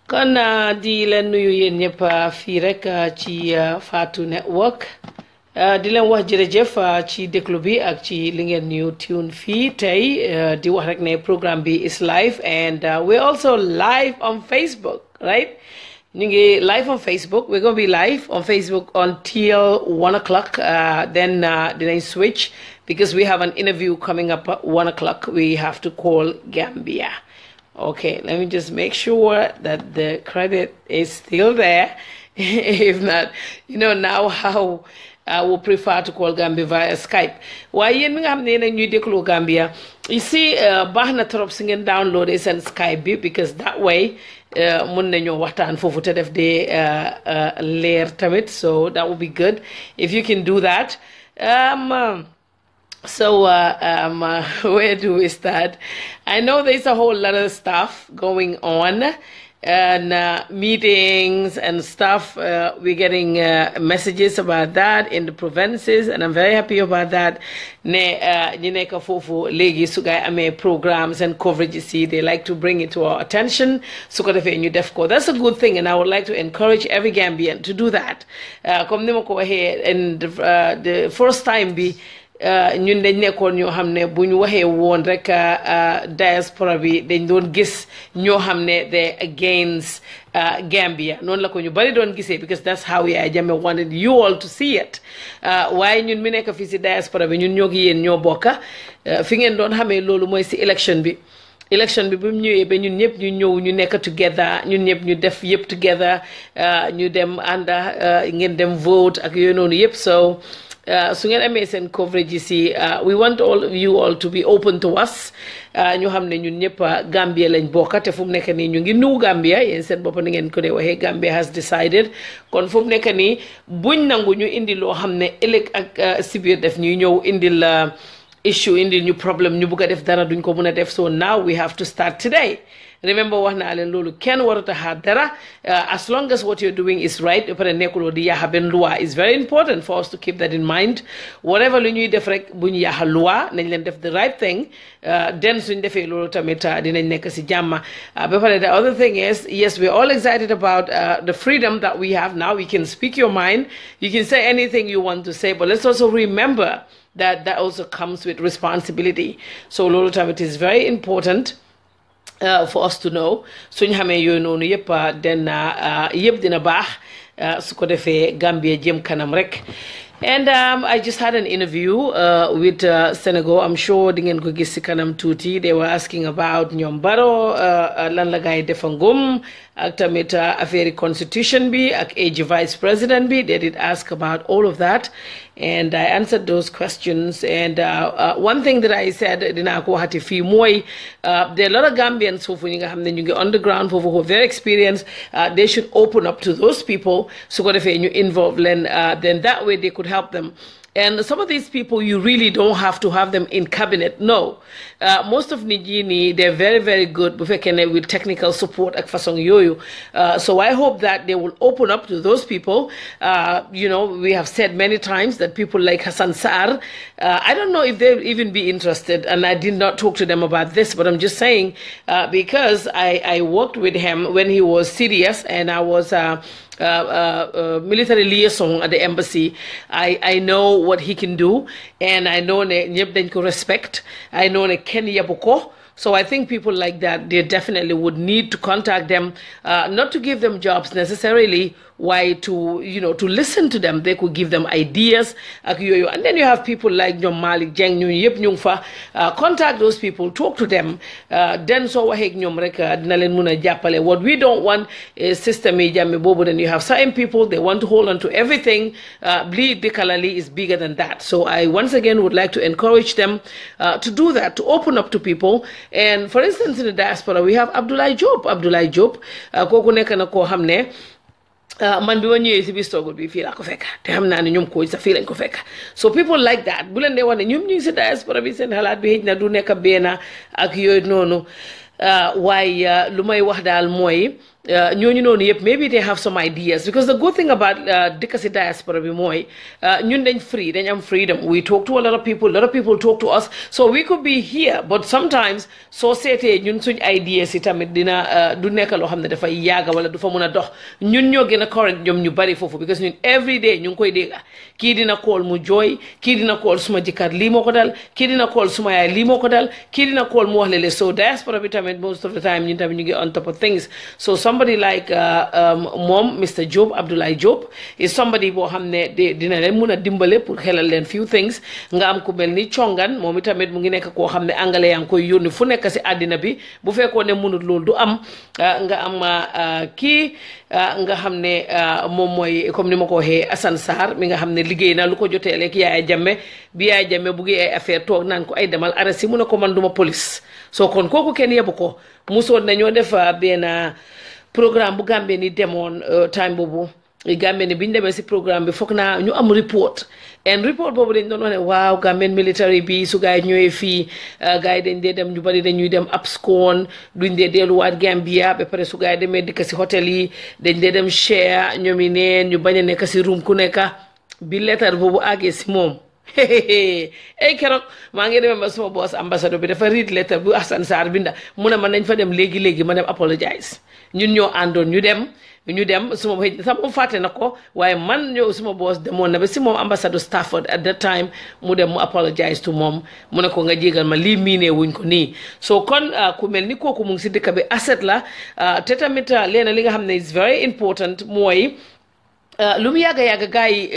kon di leen nuyu yéen ñëpp fii rek ci Fatou Network di leen wax jërëjëf ci déglu bi ak ci li ngeen ñu tune fii tey di wax rek ne programme bi is live and we're also live on Facebook, right? ñu ngi live on Facebook. We're going to be live on Facebook until 1 o'clock. Then I switch because we have an interview coming up at 1 o'clock. We have to call Gambia. Okay, let me just make sure that the credit is still there. If not, now how I will prefer to call Gambia via Skype. Why you have ñuy déglu Gambia? You see, baax na trop si ngeen download seen Skype bi because that way mun nañoo waxtaan foofu te def de leer tamit, so that would be good if you can do that. So where do we start? I know there's a whole lot of stuff going on and meetings and stuff. We're getting messages about that in the provinces, and I'm very happy about that. Ne ñi fofu legi su gaay amé programs and coverage, see, they like to bring it to our attention. Su ko defé ñu def ko. That's a good thing, and I would like to encourage every Gambian to do that. Comme ni ma ko waxé, and the first time bi ñun dañ nekkoon ñoo xam ne bu ñu waxee woon rek diaspora bi dañ doon gis ñoo xam ne they against Gambia noonu la ko ñu bari doon gisee because that's how Yaya Jammeh wanted you all to see it. waaye ñun mi nekk fii si diaspora bi ñun ñoo gi yéen ñoo bokka fi ngeen doon xamee loolu mooy si élection bi bu mu ñëwee ba ñun ñëpp ñu ñëw ñu nekk together ñun ñëpp ñu def yëpp together ñu dem ànda ngeen dem vote ak yooyu noonu yëpp. So su ngeen amee seen coverage yi si we want all of you all to be open to us. ñu xam ne ñun ñëpp Gambia lañ bokka te fu mu nekk nii ñu ngi nuyu Gambia yéen seen bopp ni ngeen ko dee waxee Gambia has decided. Kon fu mu nekk nii buñ nangu ñu indi loo xam ne ëllëg ak si biir def ñuy ñëw indil issue indil ñu problème ñu bugg a def dara duñ ko mun a def. So now we have to start today. Remember wax naa leen loolu kenn warut a xaar dara as long as what you're doing is right ba pare nekkuloo di yaaxa benn loi is very important for us to keep that in mind. Whatever lu ñuy def rek bu ñu yaaxa loi nañ leen def the right thing den suñ defee loolu tamit dinañ nekk si jàmma. Ba pare the other thing is, yes, we're all excited about the freedom that we have now. You can speak your mind, you can say anything you want to say, but let's also remember that also comes with responsibility. So loolu tamit is very important for us to know. Suñ xamee yooyu noonu yëpp yëpp dina baax su ko defee Gambia jëm kanam rek. And I just had an interview with Senegal. I'm sure di ngeen ko gis si kanam tuuti. They were asking about ñoom Baro lan la gaay defangum ak tamit affaire constitution bi ak age vice president bi. They did ask about all of that, and I answered those questions. And one thing that I said dinaa ko waxati fii mooy there are a lot of Gambians foofu ñi nga xam ne ñu ngi on the ground foofu who are very experienced. They should open up to those people su ko defee ñu involve leen, then that way they could help them. And some of these people, you really don't have to have them in cabinet. No. Most of Nijini, they're very, very good with technical support ak fasong yoyo. So I hope that they will open up to those people. We have said many times that people like Hassan Saar, I don't know if they'll even be interested, and I did not talk to them about this, but I'm just saying because I worked with him when he was serious and I was military liaison at the embassy. I know what he can do, and I know ne ñëpp dañ ko respect. I know ne kenn yabu ko. So I think people like that, they definitely would need to contact them, not to give them jobs necessarily, why to listen to them. They could give them ideas. And then you have people like John Malik Jeng, contact those people, talk to them. Then so what we don't want is system media. Then you have certain people, they want to hold on to everything. Bleed Bikalali is bigger than that. So I once again would like to encourage them to do that, to open up to people. And for instance, in the diaspora, we have Abdoulaye Diop. Kooku nekk na koo xam ne man bi ma ñëwee si biir struggle bi fii laa ko fekk te xam naa ne ñoom ko sa fii lañ ko fekk. So people like that bu leen dee wax ne ñoom ñu ngi si diaspora bi seen xalaat bi xëj na du nekk benn ak yooyu noonu waaye lu may wax daal mooy ñooñu noonu yëpp maybe they have some ideas because the good thing about dëkk si diaspora bi mooy ñun dañ free dañ am freedom we talk to a lot of people talk to us so we could be here but sometimes soo seetee ñun suñ ideas yi tamit dina du nekk loo xam ne dafay yàgga wala du fa mun a dox ñun ñoo gën a current ñoom ñu bari foofu because ñun every day ñu ngi koy dégga kii dina kool mu jooy kii dina kool suma jëkkër lii moo ko dal kii dina kool suma yaay lii moo ko dal kii dina kool mu wax le so diaspora bi tamit most of the time ñun tamit ñu ngi on top of things so somebody like mom Mr. Job Abdoulaye Job is somebody boo xam ne dina leen mun a dimbale pour xelal leen few things nga am ku mel ni congan moom itamit mu ngi nekk koo xam ne angale yaa ngi koy yónni fu nekk si àddina bi bu fekkoon ne munut loolu du am nga am kii nga xam ne moom mooy comme ni ma ko waxee Assane Sarr mi nga xam ne liggéey na lu ko jotee lekk Yaaya Jammeh bi Yaaya Jammeh bu ngi ay affaire toog naan ko ay demal arrêté mu ne ko man duma police soo kon kooku kenn yebu ko musoon nañoo def benn programme bu Gambie ni demoon time boobu Gambie ni bi ñu demee si programme bi foog naa ñu am report and report boobu dañ doon wax ne waaw Gambian military bi su gaay ñëwee fii gaay yi dañ dee dem ñu bari dañuy dem abscon duñ dee delluwaat Gambia ba pare su gaay yi demee dikk si hôtel yi dañ dee dem share ñoom yi neen ñu bañ a nekk si room ku nekk bi lettre boobu àggee si moom ay keroog maa ngi demee ba suma boss ambassadeur bi dafa read lettre bu Assane Sarr binda mu ne man nañ fa dem léegi ma dem apologize ñun ñoo àndoon ñu dem suma sax moom fàtte na ko waaye man ñëw suma boss demoon na ba si moom ambassadeur Stafford at that time mu dem mu apologize to moom mu ne ko nga jégal ma lii miinee wuñ ko nii so kon ku mel ni kooku mu ngi si dëkk bi asset la te tamit leena li nga xam ne is very important mooy lu mu yàgga gars yi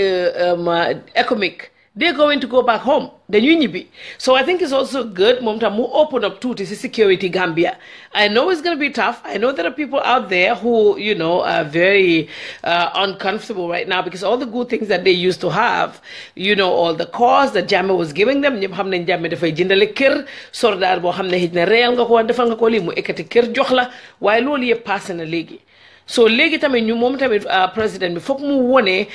economic they're going to go back home dañuy ñibbi so I think it's also good moom tam mu open up tuuti si security Gambia I know it's going to be tough I know there are people out there who you know are very uncomfortable right now because all the good things that they used to have you know all the cause that Jammeh was giving them ñëpp xam nañ Jammeh dafay jëndale kër soldaar boo xam ne xëj na reyal nga ko defal nga ko lii mu ekkati kër jox la waaye loolu yëpp passé na léegi so léegi tamit ñu moom tamit président bi foog mu wone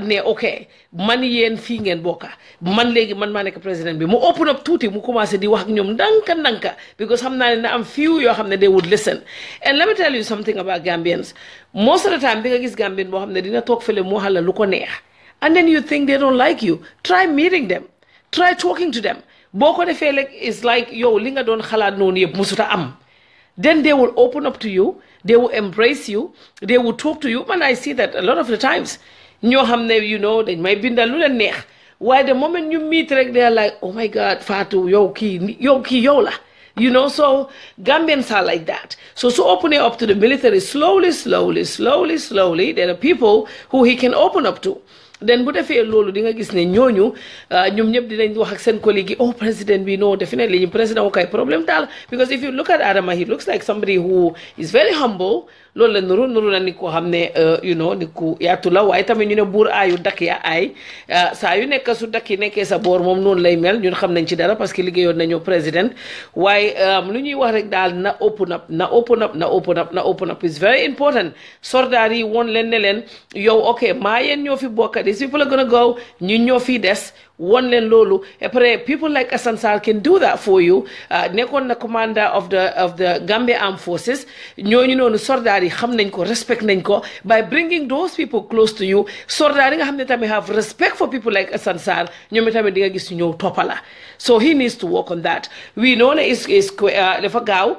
ne ok man yéen fii ngeen bokka man léegi man maa nekk président bi mu open up tuuti mu commencé di wax ak ñoom ndànka because xam naa ne na am few yoo xam ne they would listen and let me tell you something about Gambians most of the time di nga gis Gambian boo xam ne dina toog fële mu xala lu ko neex and then you think they don't like you try meeting them try talking to them boo ko defee like it's like yow li nga doon xalaat noonu yëpp musuta am then they will open up to you they will embrace you they will talk to you and I see that a lot of the times ñoo xam ne you know dañ may bindal lu leen neex waaye the moment you meet rek they are like oh my God Fatou yow kii yow la you know so Gambians are like that so opening up to the military slowly there are people who he can open up to then bu defee loolu di nga gis ne ñooñu ñoom ñëpp dinañ wax ak seen collègue yi oh président bi no definitely ñu président wu kay problème daal because if you look at Adama he looks like somebody who is very humble loolu la nuru na nit koo xam ne you know nit ku yaatu la waaye tamit ñu ne buur aayu dakk ya aay saa yu nekk su dakki nekkee sa boor moom noonu lay mel ñun xam nañ ci dara parce que liggéeyoon nañu président waaye lu ñuy wax rek daal na open up is very important soldaar yi woon leen ne leen yow ok maa yéen ñoo fi bokk these people are gonna go ñun ñoo fi des won leen loolu après people like Assane Sarr can do that for you nekkoon na commander of the Gambia Armed Forces ñooñu noonu soldaar yi xam nañ ko respect nañ ko by bringing those people close to you soldaar yi nga xam ne tamit have respect for people like Assane Sarr ñoom tamit di nga gis ñu ñëw toppala so he needs to work on that we know ne is dafa gaaw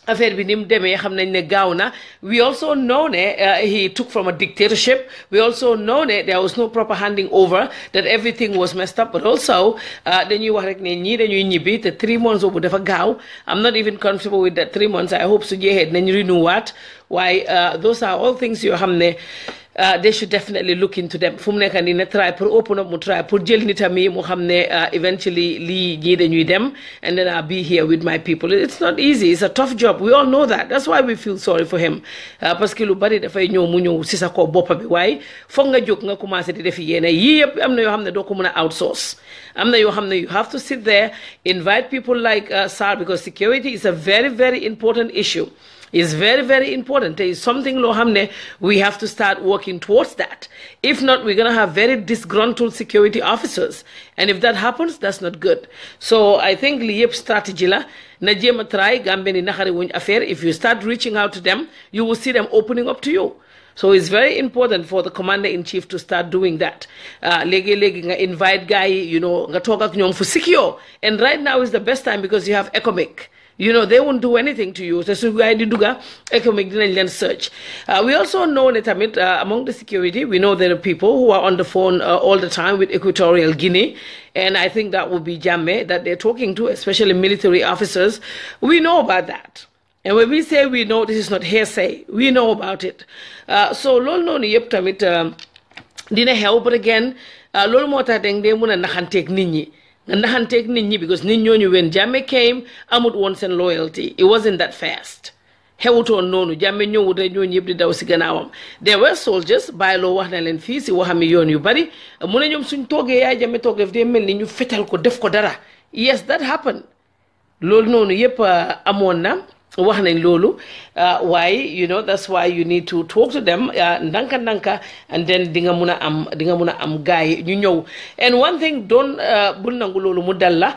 affaire bi ni mu demee xam nañ ne gaaw na we also know ne he took from a dictatorship we also know ne there was no proper handing over that everything was messed up but also dañuy wax rek ne ñii dañuy ñibbi te 3 months boobu dafa gaaw I'm not even comfortable with that 3 months I hope su jeexee dinañ renew waat waaye those are all things yoo xam ne they should definitely look into them fu mu nekk nii ne try pour open up mu try pour jël nitam yi mu xam ne eventually lii ñii dañuy dem and then I'll be here with my people it's not easy it's a tough job we all know that that's why we feel sorry for him parce que lu bari dafay ñëw mu ñëw si sa ko boppa bi waaye foog nga jóg nga commencé di def yéene yii yëpp am na yoo xam ne doo ko mën a outsource am na yoo xam ne you have to sit there invite people like Sarr because security is a very very important issue is very, very important. There is something we have to start working towards that. If not, we're going to have very disgruntled security officers. And if that happens, that's not good. So I think liyep strategy la na jema try gambe ni naxari wuñ affaire. If you start reaching out to them, you will see them opening up to you. So it's very important for the commander-in-chief to start doing that. Legi nga invite guy, nga talk ak ñom fu secure. And right now is the best time because you have economic. They won't do anything to you. So guy di duga economic dinañ search. We also know that among the security, we know there are people who are on the phone all the time with Equatorial Guinea. And I think that would be Jammeh that they're talking to, especially military officers. We know about that. And when we say we know, this is not hearsay. We know about it. So lol no ni yep tamit dina help, but again lol moo tax deng dee mun a naxanteeg nit ñi nga naxanteeg nit ñi because nit ñooñu when Jammeh came amut woon seen loyalty. It wasn't that fast. Xewutoon noonu Jammeh ñëwut rek ñooñu yëpp di daw si gannaawam. There were soldiers bàyyiloo wax na leen fii si waxami yoon yu bari mu ne ñoom suñ toogee yaay Jammeh toog def dee mel ni ñu fetal ko def ko dara. Yes, that happened. Loolu noonu yëpp amoon na. Wax nañ loolu why that's why you need to talk to them ndanka and then di nga mun a am gaay ñu ñëw. And one thing bul nangu loolu mu dal la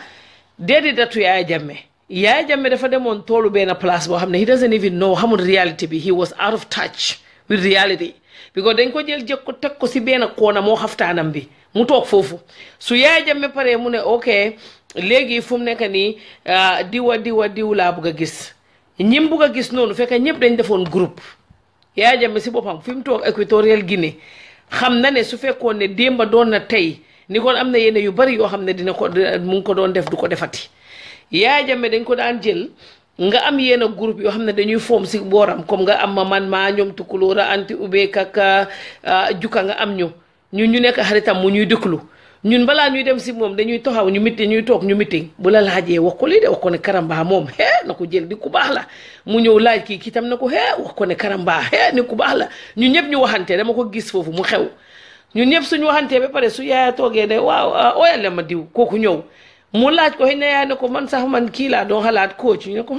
déedéet datu Yaya Jammeh dafa demoon toolu benn place boo xam ne he doesn't even know xamul reality bi. He was out of touch with reality because dañ ko jël ko teg ko si benn koona moo xaftaanam bi mu toog foofu su Yaya Jammeh pare mu ne ok léegi fu mu nekk nii diw laa bëgg a gis ñim bugg a gis noonu fekk ñëpp dañ defoon groupe. Yaya Jammeh si boppam fi mu toog Equatorial Guinée xam na ne su fekkoon ne démba doon na tey ni kon am na yenn yu bari yoo xam ne mu ngi ko doon def du ko defati. Yaya Jammeh dañ ko daan jël nga am yenn groupe yoo xam ne dañuy foom si booram comme nga am man maa ñoom Tukulóora anti ube kaka juka nga am ñu nekk xaritam mu ñuy dëkklu ñun balaa ñuy dem si moom dañuy taxaw ñu meeting ñuy toog ñu meeting bu la laajee wax ko lii de wax ko ne Karamba moom na ko jël di ku baax la mu ñëw laaj kii tam na ko wax ko ne Karamba ni ku baax la ñun ñëpp ñu waxante dama ko gis foofu mu xew ñun ñëpp suñu waxantee ba pare su Yaaya toogee ne waaw oyal ma diw kooku ñëw mu laaj ko xëy na Yaaya ne ko man sax man kii laa doon xalaat coach ñu ne ko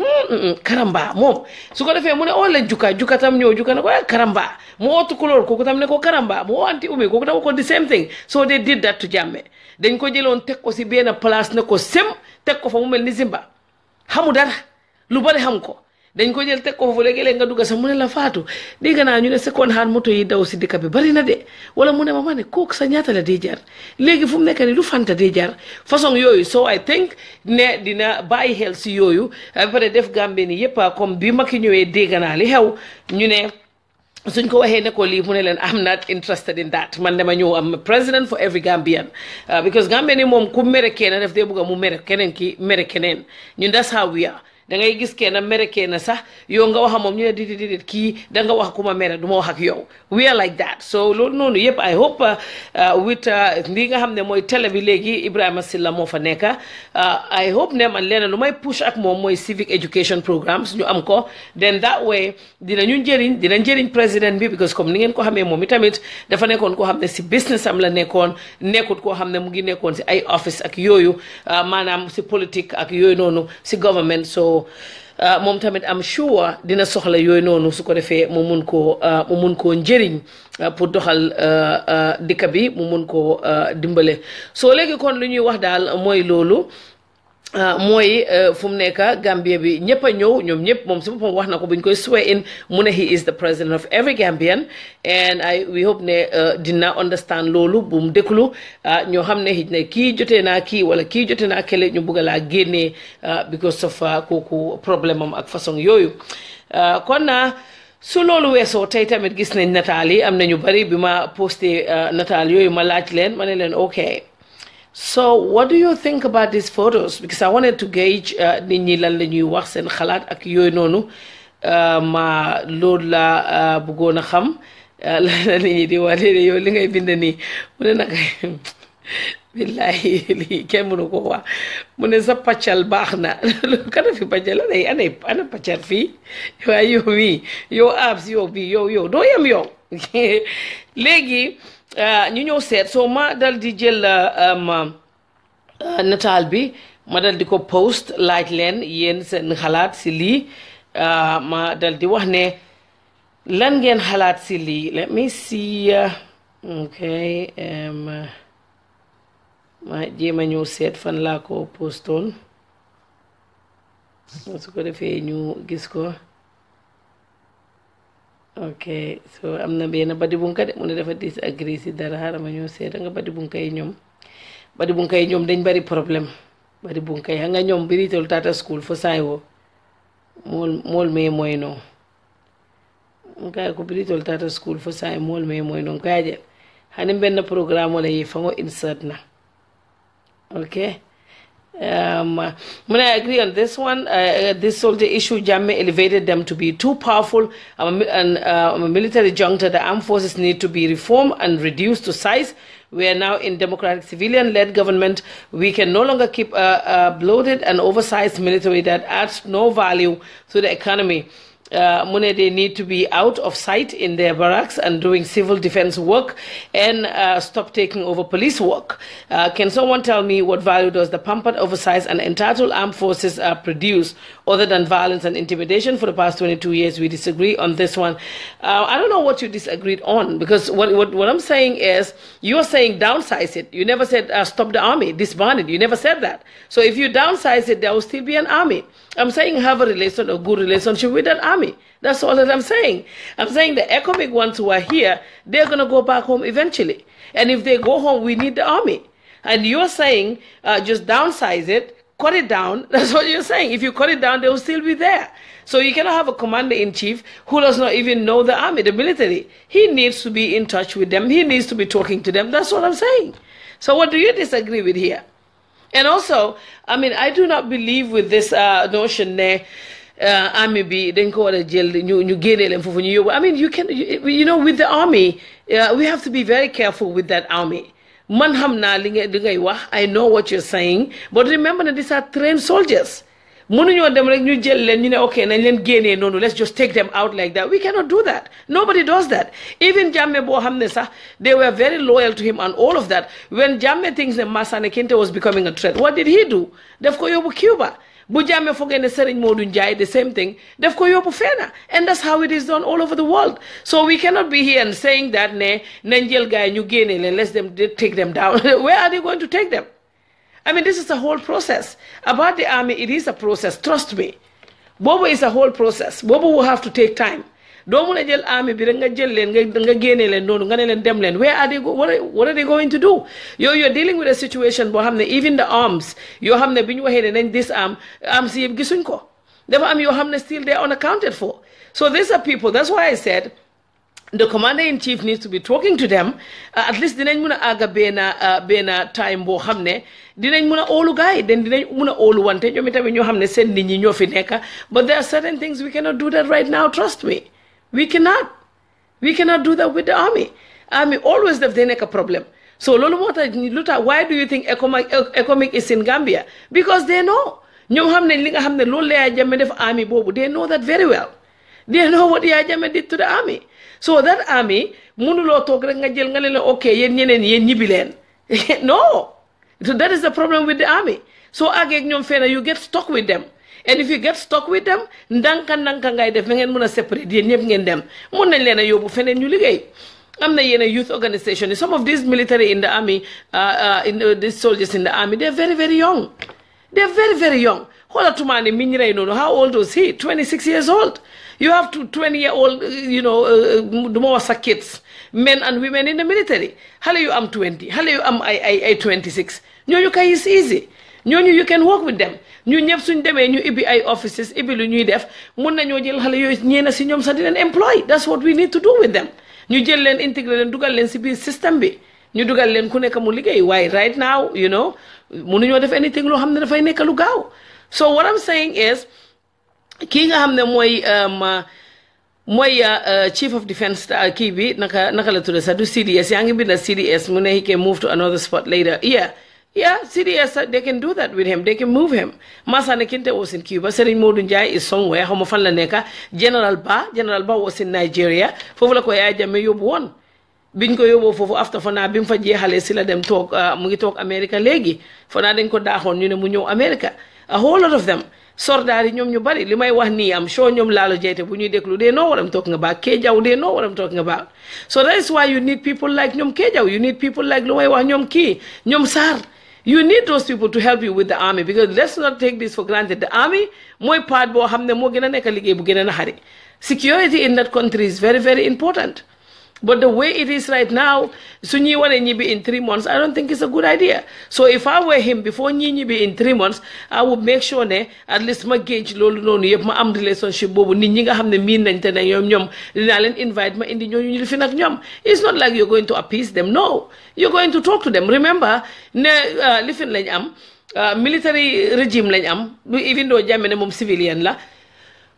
Karamba moom su ko defee mu ne la juka tam ñëw juka ne ko Karamba mu ootu Tukulóor kooku tam ne ko Karamba mu anti umi kooku tam ko the same thing. So they did that to Jammeh dañ ko jëloon teg ko si benn place ne ko sem teg ko fa mu mel ni Zimba xamu dara lu bari xam ko dañ ko jël teg ko foofu léegi-léeg nga dugga sax mu ne la Fatou dégg naa ñu ne second hand moto yi daw si dëkk bi bari na de wala mu ne ma ne kooku sa ñaata la dee jar léegi fu mu nekk ni lu fanta dee jar façon yooyu. So I think ne dina bàyyi xel si yooyu ba pare def Gambie ni yëpp comme bi Macky ñëwee dégg naa li xew ñu ne suñ ko waxee ne ko lii mu ne leen I'm not interested in that man dama ñëw am president for every Gambian because Gambie ni moom ku mere kenn def dee bëgg mu mere keneen ki mere keneen ñun that's how we are. da ngay gis kenn mere kenn sax yow nga wax moom ñu ne di kii da nga wax ku ma mere du ma wax ak yow. We are like that. So loolu noonu yëpp I hope with lii nga xam ne mooy télé bi léegi Ibrahima Silla moo fa nekk I hope ne man leneen lu may push ak moom mooy civic education programs ñu am ko then that way dina njëriñ président bi because comme ni ngeen ko xamee moom itamit dafa nekkoon koo xam ne si business am la nekkoon nekkut koo xam ne mu ngi nekkoon si ay office ak yooyu maanaam si politique ak yooyu noonu si government. So moom tamit am sure dina soxla yooyu noonu su ko defee mu mun koo njëriñ pour doxal dëkk bi mu mun koo dimbale. So léegi kon lu ñuy wax daal mooy loolu mooy fu mu nekk Gambia bi ñëpp a ñëw ñoom ñëpp moom si boppam wax na ko bu ñu koy swear in mu ne he is the president of every Gambian and we hope ne dina understand loolu bu mu déglu ñoo xam ne xëj na kii jotee naa kii wala kii jotee naa kele ñu bëgg laa génnee because of kooku problème am ak façon yooyu kon su loolu weesoo tey tamit gis nañ nataal yi am na ñu bari bi ma posté nataal yooyu ma laaj leen ma ne leen ok. So what do you think about these photos? Because I wanted to gauge nit ñi lan la ñuy wax seen xalaat ak yooyu noonu ma loolu la bëggoon a xam la nit ñi di wax léegi yow li ngay bind nii mu ne nag billahi lii kenn mënu ko wax mu ne sa pàccal baax na kana fi pàccal ay ana pàccal fii waaye yow mii yow abs yow bii yow doo yem yow léegi ñu ñëw seet soo ma dal di jël nataal bi ma dal di ko post laaj leen yéen seen xalaat si lii ma dal di wax ne lan ngeen xalaat si lii. Let me see. Okay. Ma jéema ñëw seet fan laa ko postoon su ko defee ñu gis ko. Okay, so am na benn badi bunka de mu ne dafa disagree si dara xaaral ma ñëw seet nga badi bunka yi ñoom dañ bari problème. Badi bunka yi nga ñoom biritul tata school fo saay wo mol me moy no nga ko biritul tata school fo saay mol me moy no kaaje hani benn programme wala yi fa ngo insert na. Okay. When I agree on this one, this soldier issue, Jammeh elevated them to be too powerful. And a military junta, the armed forces need to be reformed and reduced to size. We are now in democratic civilian-led government. We can no longer keep a bloated and oversized military that adds no value to the economy. They need to be out of sight in their barracks and doing civil defense work and stop taking over police work. Can someone tell me what value does the pampered, oversized, and entitled armed forces produce other than violence and intimidation? For the past 22 years, we disagree on this one. I don't know what you disagreed on, because what I'm saying is you're saying downsize it. You never said stop the army, disband it. You never said that. So if you downsize it, there will still be an army. I'm saying have a good relationship with that army. That's all that I'm saying. I'm saying the economic ones who are here, they're going to go back home eventually. And if they go home, we need the army. And you're saying just downsize it, cut it down. That's what you're saying. If you cut it down, they will still be there. So you cannot have a commander-in-chief who does not even know the army, the military. He needs to be in touch with them. He needs to be talking to them. That's what I'm saying. So what do you disagree with here? And also, I mean, I do not believe with this notion that army be then go to jail. You gain it for you. I mean, you know, with the army, we have to be very careful with that army. I know what you're saying, but remember that these are trained soldiers. Okay, let's just take them out like that. We cannot do that. Nobody does that. Even Jammeh Bohamnesa, they were very loyal to him and all of that. When Jammeh thinks that Masane Kinte was becoming a threat, what did he do? They've got Cuba. Bu Jammeh forget the same thing. They've got Fena. And that's how it is done all over the world. So we cannot be here and saying that Nanjel guy you gain and let them take them down. Where are they going to take them? I mean, this is a whole process. About the army, it is a process. Trust me. Bobo is a whole process. Bobo will have to take time. Don't want to jail army. Where are they? What are they going to do? You're dealing with a situation. Even the arms. You have this arms. You have still there unaccounted for. So these are people. That's why I said the commander-in-chief needs to be talking to them. At least dinañ muna aga bena time bo xamne dinañ muna olu gaay den dinañ muna olu wante ñoom tamit ñoo xamne seen nit ñi ñoo fi nekk. But there are certain things we cannot do that right now. Trust me, we cannot do that with the army. Army always have they nekk a problem. So lolu mota why do you think economic is in Gambia? Because they know ñoom xamne li nga xamne lolu la Jammeh def army bobu. They know that very well. They know what Yaya Jammeh did to the army. So that army, okay, no. So that is the problem with the army. So you get stuck with them. And if you get stuck with them, separate I'm a youth organization. Some of these military in the army, these soldiers in the army, they're very, very young. They're very, very young. How old was he? 26 years old. You have 20-year-old, the more kids, men and women in the military. How you am 20? How you am I 26? You can is easy. You can work with them. You ñep suñ démé ñu ibi ay offices ibi lu ñuy def mën nañu jël xalé yoy ñeena ci ñom sa di len employ. That's what we need to do with them. Ñu jël len intégrer len dugal len ci biir système bi. Ñu dugal len ku nekk mu liggéey. Why right now, mënuñu def anything lo xamné da fay nekk lu gaaw. So what I'm saying is ki nga xamne moy chief of defense kii bi naka la tudde sa du CDS yaa ngi bind CDS mu ne he can move to another spot later. Yeah, CDS, they can do that with him. They can move him. Masane Kinte was in Cuba. Serigne Modou Njie is somewhere. How fan la neka. General Ba was in Nigeria. Fofu la ko Yaya Jammeh yóbbu woon. Biñ ko yóbbu fofu after fana bim fa jeexale si la dem toog mu ngi toog America léegi. Fana dañ ko daaxoon ñu ne mu ñëw America. A whole lot of them. Sordari ñom ñu bari limay wax ni am sure ñom laalo jeyte bu ñuy deklu they know what I'm talking about Kejaw they know what I'm talking about so that is why you need people like ñom Kejaw you need people like lumay wax ñom ki ñom Sar you need those people to help you with the army because let's not take this for granted the army moy part bo xamne mo gëna nek liggéey bu gëna naxari security in that country is very very important. But the way it is right now, Sunyi Wane Nyibi in 3 months, I don't think it's a good idea. So if I were him, before Nyibi in 3 months, I would make sure at least my gauge lolu nonu yep ma am relationship bobu nit ñi nga xamne min nañ te ñom dina len invite ma indi ñoo ñu fi nak ñom. It's not like you're going to appease them. No. You're going to talk to them. Remember, ne lifin lañ am military regime lañ am even though Jammeh mom civilian la.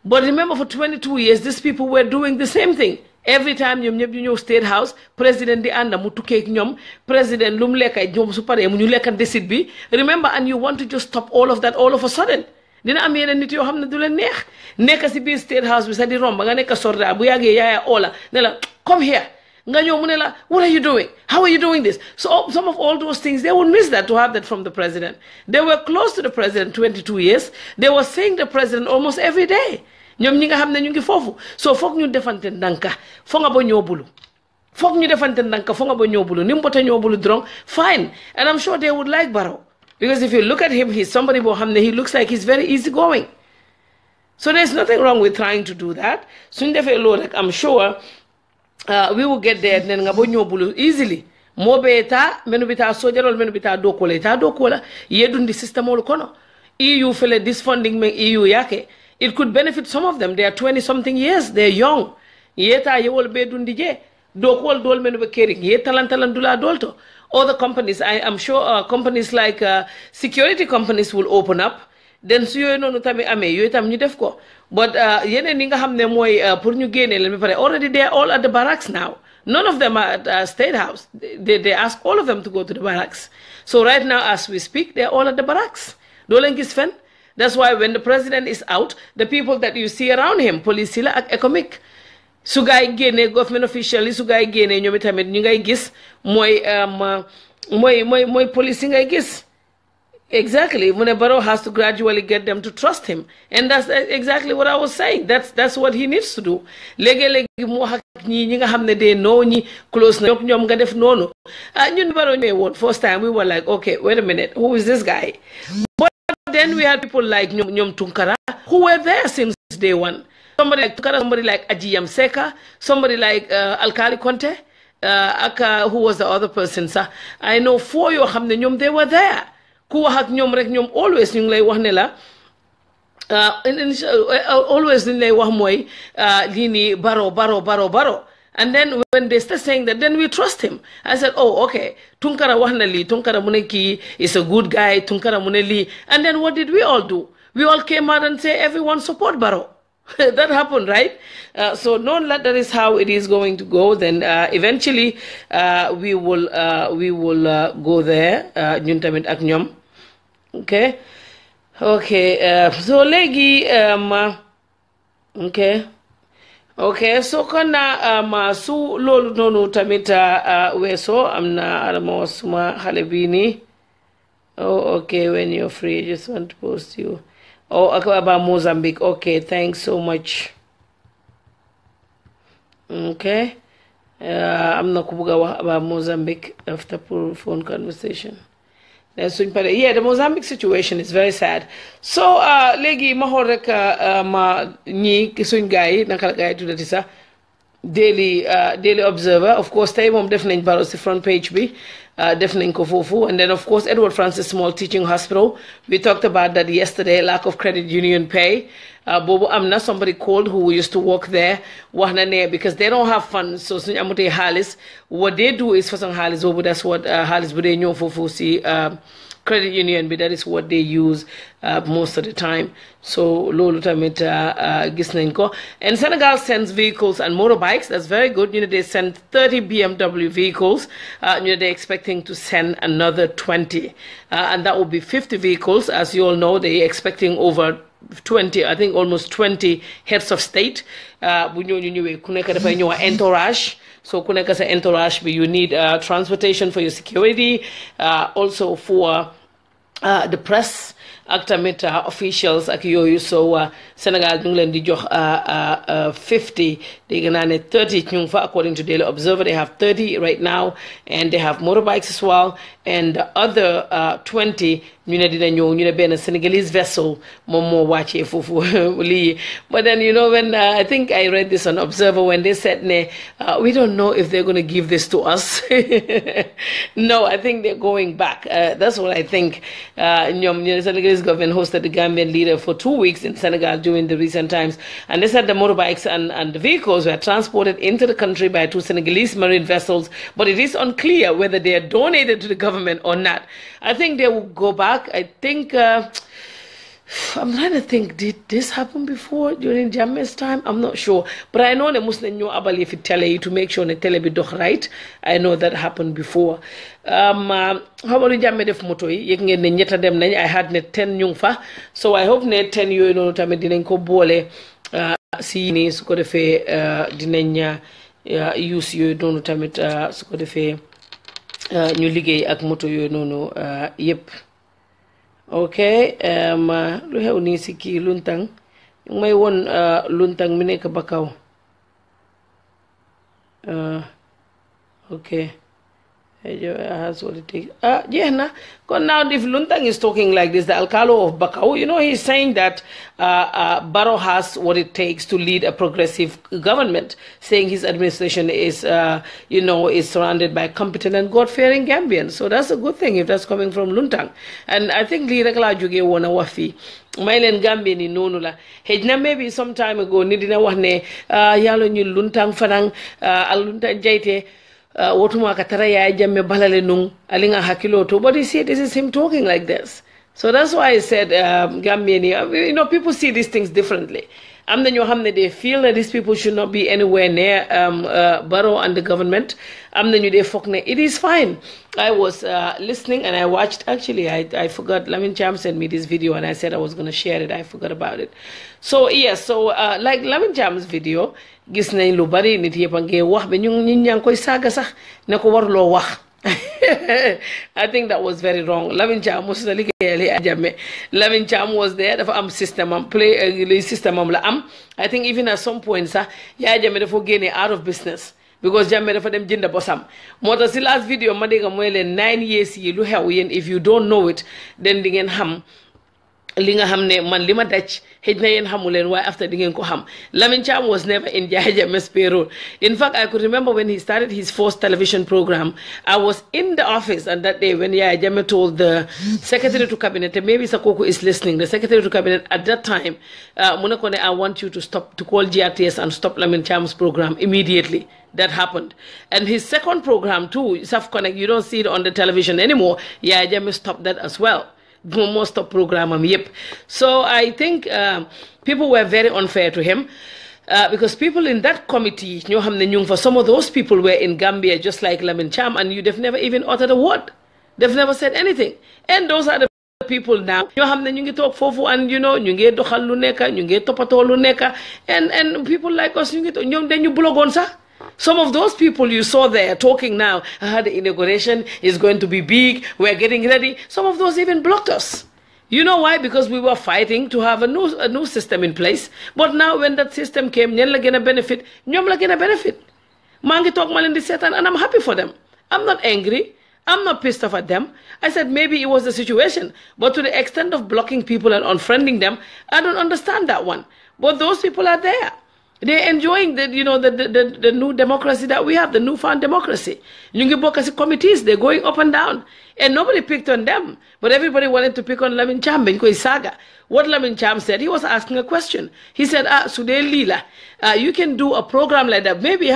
But remember for 22 years these people were doing the same thing. Every time ñom ñep ñu ñew state house president di anda mu tuké ak ñom president lum lekkay ñom su paré mu ñu lekkat décide bi remember and you want to just stop all of that all of a sudden dina am yeneen nit yo xamne du leen neex nekk ci biir state house bi sa di romba nga nekk sorda bu yagge yaaya ola ne la come here nga ñew mu ne la what are you doing how are you doing this so some of all those things they would miss that to have that from the president they were close to the president 22 years they were seeing the president almost every day ñom ñi nga xamne ñu ngi fofu so fokk ñu defante ndanka fo nga ba ñobulu fokk ñu defante ndanka fo nga ba ñobulu nim bota ñobulu drong fine and I'm sure they would like Barrow because if you look at him he's somebody bo xamne he looks like he's very easygoing so there's nothing wrong with trying to do that suñ defé lo rek I'm sure we will get there nen nga ba ñobulu easily mo beta menu bita sojarol menu bita dokola yedundi system ol kono EU fele this funding me EU yake it could benefit some of them. They are 20-something years. They're young. Yeta yewol be dundije. Dokol dol menu be caring. Yetalantalan dula dolto. Other companies, I am sure companies like security companies will open up. Then suyo no tami ame yo tam ñu def ko. But yene ni nga xamne moy pour ñu génné leen ba paré already they are all at the barracks now. None of them are at State House. They ask all of them to go to the barracks. So right now as we speak, they are all at the barracks. Do leen gis fen. That's why when the president is out, the people that you see around him, police sila ak economic, su gaay génné government officially su gaay génné ñoom tamit ñu ngay gis moy police ngay gis. Exactly. Mune Barrow has to gradually get them to trust him. And that's exactly what I was saying. That's what he needs to do. Legi mu wax ak ñi nga xamné dé no ñi close na ñom nga def nonu. Ñun Barrow ñëw woon first time we were like, okay, wait a minute, who is this guy? Then we had people like Nyom Tunkara who were there since day one. Somebody like Tunkara, somebody like Ajiyam Seka, somebody like Alkali Conte, who was the other person, sir. I know 4 yo xamne ñom they were there. Ku wax ak ñom rek ñom always ñu lay wax ne la always ñu lay wax moy li ni Barrow. And then when they start saying that, then we trust him. I said, oh, okay. Tunkara wahna li, Tunkara muneki is a good guy, Tunkara muneli. And then what did we all do? We all came out and say, everyone support Barrow. That happened, right? So no, that is how it is going to go. Then eventually we will go there. Juntamit ak ñom. Okay. Okay. So legi okay. Okay, so kana su lolu nonu tamita weso amna alamo suma halebini. Oh, okay, when you're free, I just want to post you. Oh, about Mozambique. Okay, thanks so much. Okay. I'm not kubuga about Mozambique after phone conversation. Yeah, the Mozambique situation is very sad. So, legi mahorek ma ni suñ gaay naka gaay tudati sa Daily Observer. Of course, tay mom def nañ Barrow ci front page bi, def nañ ko fofu. And then of course Edward Francis Small Teaching Hospital. We talked about that yesterday, lack of credit union pay. Bobo amna, somebody called who used to work there, because they don't have funds. So suñ amute halis, what they do is for some halis bobo, that's what halis bude ñoo fofu ci credit union, but that is what they use most of the time. So lolu tamit gis nañ ko. And Senegal sends vehicles and motorbikes. That's very good. They send 30 BMW vehicles. They're expecting to send another 20, and that will be 50 vehicles. As you all know, they're expecting over 20, I think almost 20 heads of state. Bu ñooñu ñëwee ku nekk dafay ñëw entourage. So ku nekk sa entourage bi, you need transportation for your security, also for the press, ak tamit officials ak yooyu so Sénégal ñu ngi leen di jox 50 dégg naa ne 30 ñu ngi fa according to Daily Observer they have 30 right now and they have motorbikes as well and the other 20 ñu ne dina ñëw ñu ne benn Senegalese vessel moom moo wàccee foofu lii but then you know when I think I read this on Observer when they said ne we don't know if they're going to give this to us no I think they're going back that's what I think ñoom ñu ne Senegalese government hosted the Gambian leader for 2 weeks in Senegal during the recent times and they said the motorbikes and the vehicles were transported into the country by 2 Senegalese marine vessels but it is unclear whether they are donated to the government or not. I think they will go back. I think I'm trying to think, did this happen before during Jammeh's time? I'm not sure. But I know the Muslim knew abali fi tele to make sure the tele be dox right. I know that happened before. How about Jammeh def moto yi yek ngeen ne ñetta dem nañ I had ne 10 ñu fa. So I hope ne 10 yooyu noonu tamit dinañ ko boole si ni su ko defee dinañ use yooyu noonu tamit su ko defee ñu liggéey ak moto yooyu noonu yépp ok lu xew nii si kii luntang ñu may won luntang mi nekk ba kaw ok that's what it takes jeexna kon now if Luntang is talking like this the Alcalo of Bakau you know he's saying that Barrow has what it takes to lead a progressive government saying his administration is you know is surrounded by competent and God-fearing Gambians so that's a good thing if that's coming from Luntang and I think lii rek laa jógee woon a wax fii may leen Gambie ni noonu la xëj na maybe some time ago ni dina wax ne yàlla ñu Luntang fanang ak Luntang jayte wotuma ka tara yaay jamme balale nung alinga hakilo to but you see this is him talking like this so that's why I said Gambian you know people see these things differently am na ñoo xam ne they feel that these people should not be anywhere near Barrow and the government am na ñu dee foog ne it is fine I was listening and I watched actually I forgot Lamin Cham sent me this video and I said I was going to share it I forgot about it so yes so like Lamin Cham's video gis nañ lu bari nit yëpp a ngi wax ba ñu ñaa ngi koy saaga sax ne ko waruloo wax I think that was very wrong Lamin Cham mos na liggéeyal Jammeh Lamin Cham was there dafa am système am système am la am I think even at some point sax Yaya Jammeh dafa génne out of business because Jammeh dafa dem jënd bosam moo tax si last video ma dégg mooy leen 9 years yi lu xew yéen if you don't know it then di ngeen xam li nga xam ne man li ma daj xëj na yéen xamu leen waaye after di ngeen ko xam Lamin Cham was never in Yaya Jammeh's payroll in fact I could remember when he started his first television program I was in the office and that day when Yaya Jammeh told the secretary to cabinet and maybe Sakoko is listening the secretary to cabinet at that time mu ne ko ne I want you to stop to call GRTS and stop Lamin Cham's program immediately that happened and his second program too Saf Connect you don't see it on the television anymore Yaya Jammeh stopped that as well most of program yep so I think people were very unfair to him because people in that committee ñoo xam ne ñu for some of those people were in Gambia just like Lamin Cham and they've never even uttered a word they've never said anything and those are the people now ñoo xam ne ñu ngi toog foofu and you know ñu ngi doxal lu nekk ñu ngi toppatoo lu nekk and people like us ñu ngi ñoom dañu blogoon sax some of those people you saw there talking now, the inauguration is going to be big, we're getting ready. Some of those even blocked us. You know why? Because we were fighting to have a new system in place. But now when that system came, ñen la gëna benefit, ñom la gëna benefit. Maa ngi toog ma leen di seetaan and I'm happy for them. I'm not angry. I'm not pissed off at them. I said maybe it was the situation. But to the extent of blocking people and unfriending them, I don't understand that one. But those people are there. They're enjoying the, you know, the new democracy that we have, the newfound democracy. Ñu ngi bokk ci committees, they're going up and down. And nobody picked on them. But everybody wanted to pick on Lamin Cham, bañ koy saga. What Lamin Cham said, he was asking a question. He said, Sude Lila, you can do a program like that. Maybe,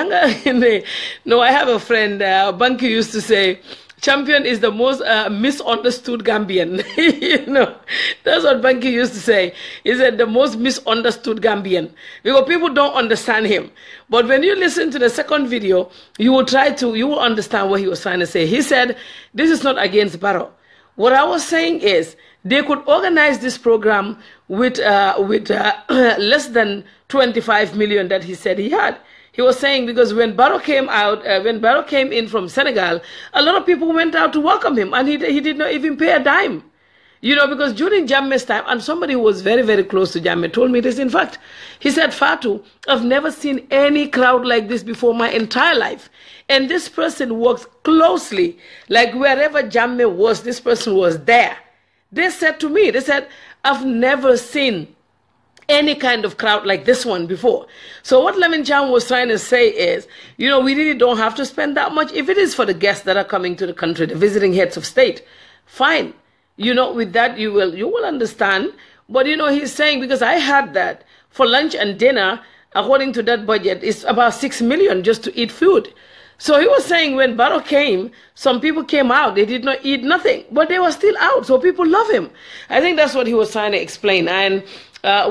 no, I have a friend, Banky used to say, Champion is the most misunderstood Gambian. You know, that's what Banky used to say. He said the most misunderstood Gambian. Because people don't understand him. But when you listen to the second video, you will understand what he was trying to say. He said, this is not against Barrow. What I was saying is, they could organize this program with less than 25 million that he said he had. He was saying because when Barrow came out, when Barrow came in from Senegal, a lot of people went out to welcome him, and he did not even pay a dime. You know, because during Jamme's time, and somebody who was very, very close to Jammeh told me this, in fact, he said, Fatou, I've never seen any crowd like this before my entire life. And this person works closely, like wherever Jammeh was, this person was there. They said to me, they said, I've never seen any kind of crowd like this one before. So what Lamin Cham was trying to say is, you know, we really don't have to spend that much. If it is for the guests that are coming to the country, the visiting heads of state, fine. You know, with that, you will understand. But, you know, he's saying, because I had that for lunch and dinner, according to that budget, it's about 6 million just to eat food. So he was saying when Barrow came, some people came out, they did not eat nothing, but they were still out, so people love him. I think that's what he was trying to explain. And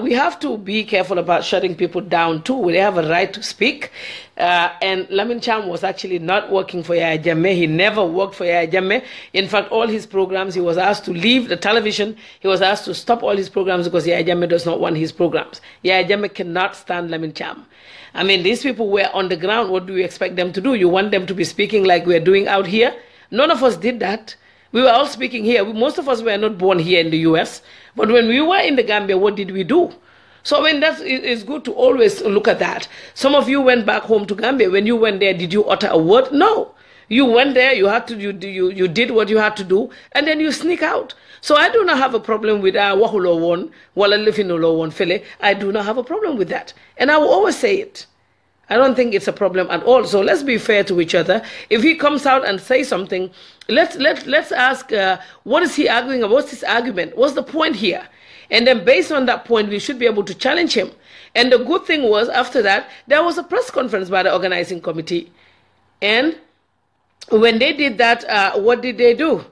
we have to be careful about shutting people down too. They have a right to speak. And Lamin Cham was actually not working for Yaya Jammeh. He never worked for Yaya Jammeh. In fact, all his programs, he was asked to leave the television. He was asked to stop all his programs because Yaya Jammeh does not want his programs. Yaya Jammeh cannot stand Lamin Cham. I mean, these people were on the ground. What do you expect them to do? You want them to be speaking like we're doing out here? None of us did that. We were all speaking here. Most of us were not born here in the US. But when we were in the Gambia, what did we do? So I mean, it's good to always look at that. Some of you went back home to Gambia. When you went there, did you utter a word? No. You went there, you had to, you did what you had to do, and then you sneak out. So I do not have a problem with wahulo won, wala lifinulo won fele. I do not have a problem with that. And I will always say it. I don't think it's a problem at all. So let's be fair to each other. If he comes out and says something, let's ask, what is he arguing about? What's his argument? What's the point here? And then based on that point, we should be able to challenge him. And the good thing was, after that, there was a press conference by the organizing committee. And when they did that, what did they do?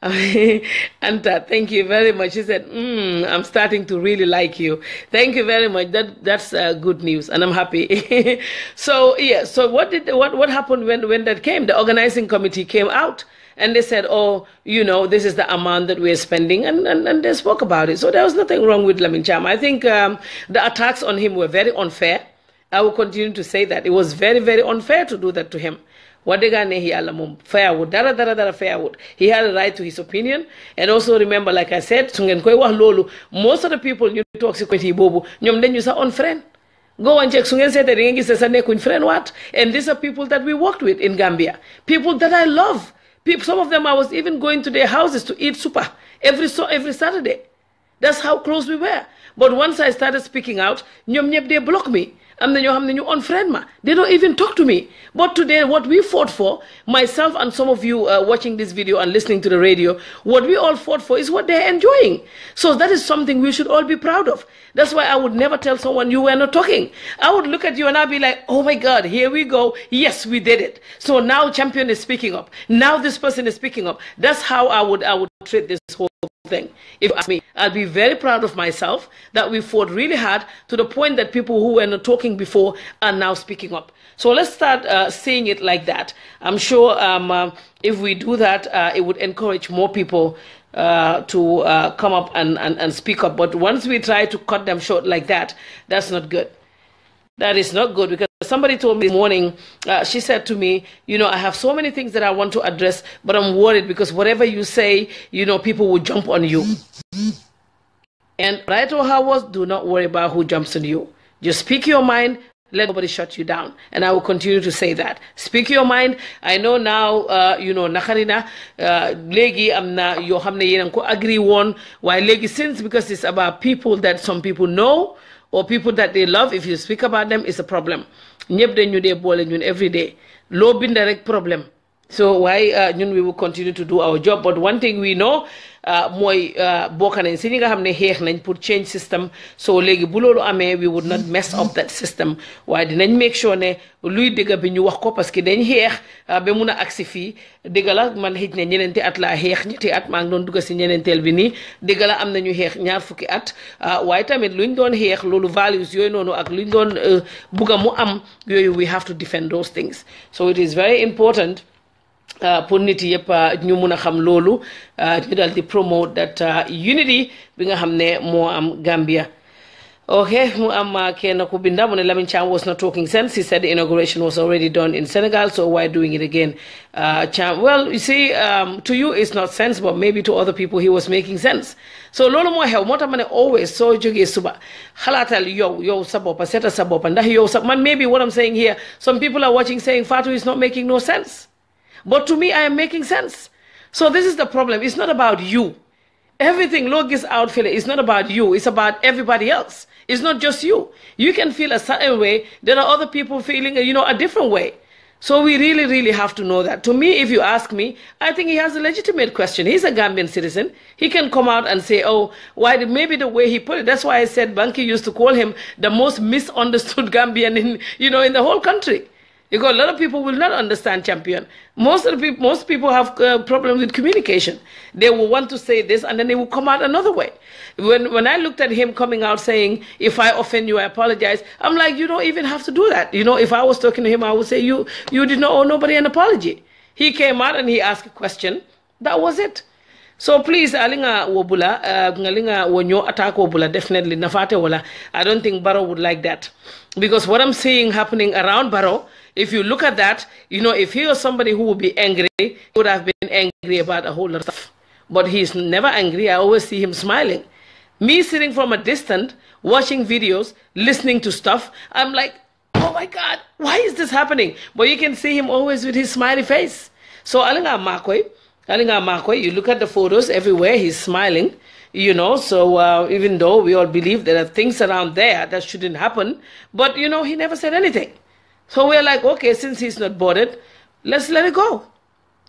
Anta, thank you very much. She said, I'm starting to really like you. Thank you very much. That's good news, and I'm happy. So yeah, so what happened when that came? The organizing committee came out and they said, oh, you know, this is the amount that we're spending, and they spoke about it. So there was nothing wrong with Lamin Cham. I think the attacks on him were very unfair. I will continue to say that. It was very, very unfair to do that to him. Firewood, firewood. He had a right to his opinion. And also remember, like I said, most of the people you toxic bobu, you say on friend. Go and check friend what? And these are people that we worked with in Gambia. People that I love. Some of them I was even going to their houses to eat super every Saturday. That's how close we were. But once I started speaking out, they block me. And then you have the new unfriend ma. They don't even talk to me. But today, what we fought for, myself and some of you watching this video and listening to the radio, what we all fought for is what they're enjoying. So that is something we should all be proud of. That's why I would never tell someone you were not talking. I would look at you and I'd be like, oh my God, here we go. Yes, we did it. So now Champion is speaking up. Now this person is speaking up. That's how I would treat this whole thing. If you ask me, I'll be very proud of myself that we fought really hard to the point that people who were not talking before are now speaking up. So let's start seeing it like that. I'm sure if we do that, it would encourage more people to come up and speak up. But once we try to cut them short like that, that's not good. That is not good, because somebody told me this morning, she said to me, you know, I have so many things that I want to address, but I'm worried because whatever you say, you know, people will jump on you. And what I told her was, do not worry about who jumps on you. Just speak your mind. Let nobody shut you down. And I will continue to say that. Speak your mind. I know now, you know, nakarina, legi amna yo hamne yenang ko agree one. Why legi since, because it's about people that some people know, or people that they love. If you speak about them, it's a problem. Ñep dañu dé bolé ñun every day. Lo bind rek problem. So why we will continue to do our job. But one thing we know, mooy bokk nañ si ñi nga xam ne xeex nañ pour change system. So léegi bu loolu amee, we would not mess up that system. waaye dinañ make sure ne luy dëgg bi ñu wax ko, parce que dañ xeex ba mun a agsi fii. dëgg la man xëj ne ñeneenti at laa xeex ñetti at maa ngi doon dugg si ñeneenteel bi nii. dëgg la am nañu xeex ñaar fukki at. waaye tamit luñ doon xeex loolu values yooyu noonu ak luñ doon bugga mu am yooyu, we have to defend those things. So it is very important pour nit yëpp ñu mun a xam loolu, ñu dal di promote that unity bi nga xam ne moo am Gambia. Okay, Lamin Cham was not talking sense. He said the inauguration was already done in Senegal, so why doing it again? Cham, well, you see, to you it's not sense, but maybe to other people he was making sense. So lolo mo hew mota mane always so joge suba halatal yo sabopa seta sabopa ndah yo man. Maybe what I'm saying here, some people are watching saying Fatou is not making no sense, but to me I am making sense. So this is the problem. It's not about you. Everything Logis outfit is not about you. It's about everybody else. It's not just you. You can feel a certain way. There are other people feeling, a different way. So we really, really have to know that. To me, if you ask me, I think he has a legitimate question. He's a Gambian citizen. He can come out and say, oh, why? Maybe the way he put it. That's why I said Banky used to call him the most misunderstood Gambian in the whole country. Because a lot of people will not understand champion. Most people have problems with communication. They will want to say this and then they will come out another way. When I looked at him coming out saying, if I offend you, I apologize. I'm like, you don't even have to do that. If I was talking to him, I would say, you did not owe nobody an apology. He came out and he asked a question. That was it. So please, alinga wobula, ngalinga wonyo attack wobula, definitely nafate wala. I don't think Barrow would like that. Because what I'm seeing happening around Barrow, if you look at that, if he was somebody who would be angry, he would have been angry about a whole lot of stuff. But he's never angry. I always see him smiling. Me sitting from a distance, watching videos, listening to stuff, I'm like, oh my God, why is this happening? But you can see him always with his smiley face. So Alinga Makwe, you look at the photos everywhere, he's smiling. So even though we all believe there are things around there that shouldn't happen, but he never said anything. So we're like, okay, since he's not bothered, let's let it go.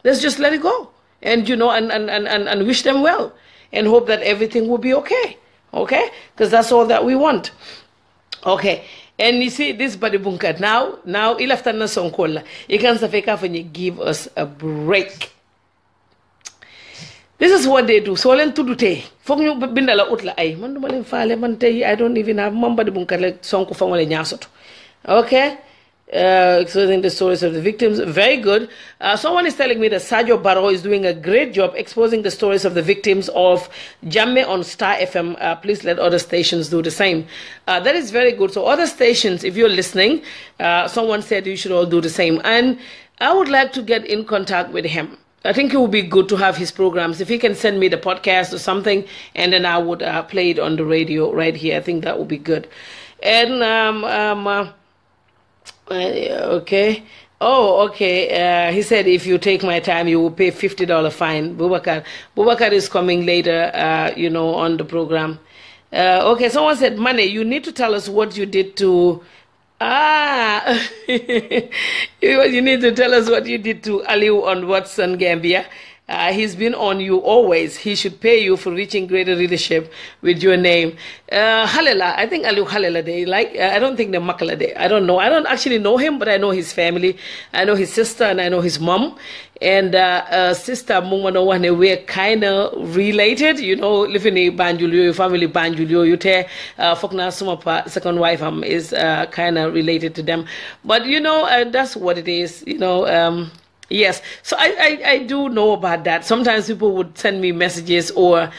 Let's just let it go. And and wish them well. And hope that everything will be okay. Okay? Because that's all that we want. Okay. And you see this body bunker now ilaftana sonkola. You can say when you give us a break. This is what they do. So len tudute. Fok ñu bindala utla ay. Man duma len faale man tay I don't even have mamba de bunker le sonko fa wala ñaasoto. Okay? Exposing the stories of the victims. Very good. Someone is telling me that Sadio Barrow is doing a great job exposing the stories of the victims of Jammeh on Star FM. Please let other stations do the same. That is very good. So other stations, if you're listening, someone said you should all do the same. And I would like to get in contact with him. I think it would be good to have his programs. If he can send me the podcast or something, and then I would play it on the radio right here. I think that would be good. And okay. Oh, okay. He said if you take my time, you will pay $50 fine. Bubakar is coming later, on the program. Okay, someone said, Mane, you need to tell us what you did to... you need to tell us what you did to Aliu on Watson Gambia. He's been on you always. He should pay you for reaching greater leadership with your name. Halela, I think Aliu Halela Day. I don't think the Makala Day. I don't know. I don't actually know him, but I know his family. I know his sister and I know his mom. And sister Mungwanowane, we're kind of related. Living in Banjulio, family Banjulio, you tell Fokna Sumapa, second wife is kind of related to them. But that's what it is. Yes, so I do know about that. Sometimes people would send me messages or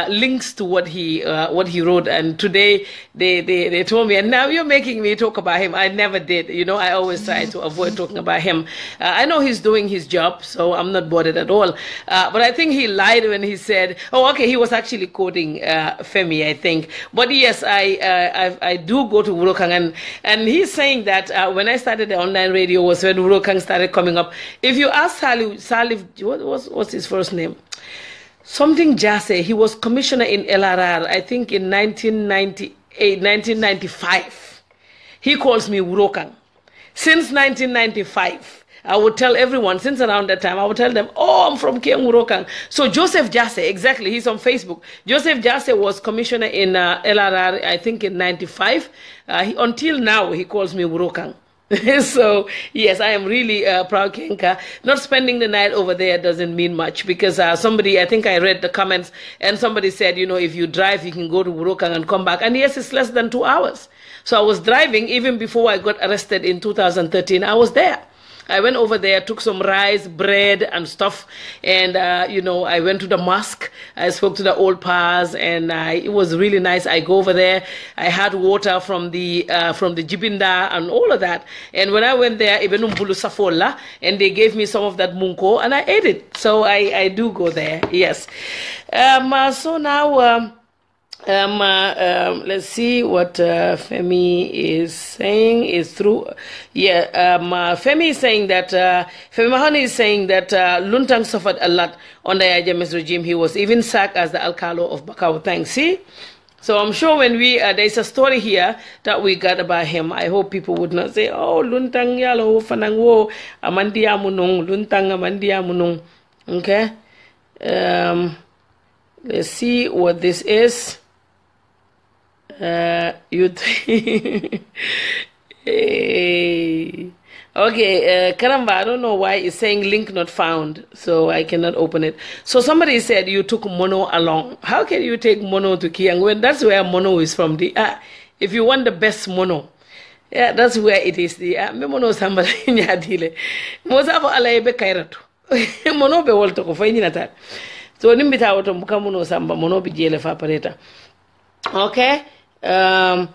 links to what he wrote, and today they told me, and now you're making me talk about him. I never did. I always try to avoid talking about him. I know he's doing his job, so I'm not bothered at all. But I think he lied when he said, oh, okay, he was actually quoting Femi, I think. But yes, I do go to Wurokang, and he's saying that when I started the online radio was when Wurokang started coming up. If you ask Salif, what's his first name? Something Jase, he was commissioner in LRR, I think in 1995. He calls me Wurokang. Since 1995, I would tell everyone, since around that time, I would tell them, oh, I'm from Kiang Wurokang. So Joseph Jase, exactly, he's on Facebook. Joseph Jase was commissioner in LRR, I think in 95. Until now, he calls me Wurokang. So, yes, I am really proud Kenka. Not spending the night over there doesn't mean much because somebody, I think I read the comments, and somebody said, if you drive, you can go to Wurokang and come back. And yes, it's less than 2 hours. So I was driving even before I got arrested in 2013. I was there. I went over there, took some rice, bread, and stuff, and you know, I went to the mosque. I spoke to the old pars, and it was really nice. I go over there. I had water from the jibinda and all of that. And when I went there, even umbulu safola, and they gave me some of that munko, and I ate it. So I do go there. Yes. So now. Let's see what Femi is saying is true. Yeah, Femi is saying that Femi Mahoney is saying that Luntang suffered a lot under Yajame's regime. He was even sacked as the Alcalo of Bakau. Thanks. See? So I'm sure when there's a story here that we got about him. I hope people would not say, oh, Luntang yalo fanangwo amandia munung, Luntang amandia munung. Okay? Let's see what this is. Hey. Okay, Karamba, I don't know why it's saying link not found, so I cannot open it. So somebody said you took Mono along. How can you take Mono to Kiang? When that's where Mono is from. If you want the best Mono, yeah, that's where it is. Mono somebody nyadile. Moza for alaibe kairatu. Mono be wolto ko fayni nata. So nimbita woto muka Mono samba Mono bi jele fa pareta. Okay. Sajo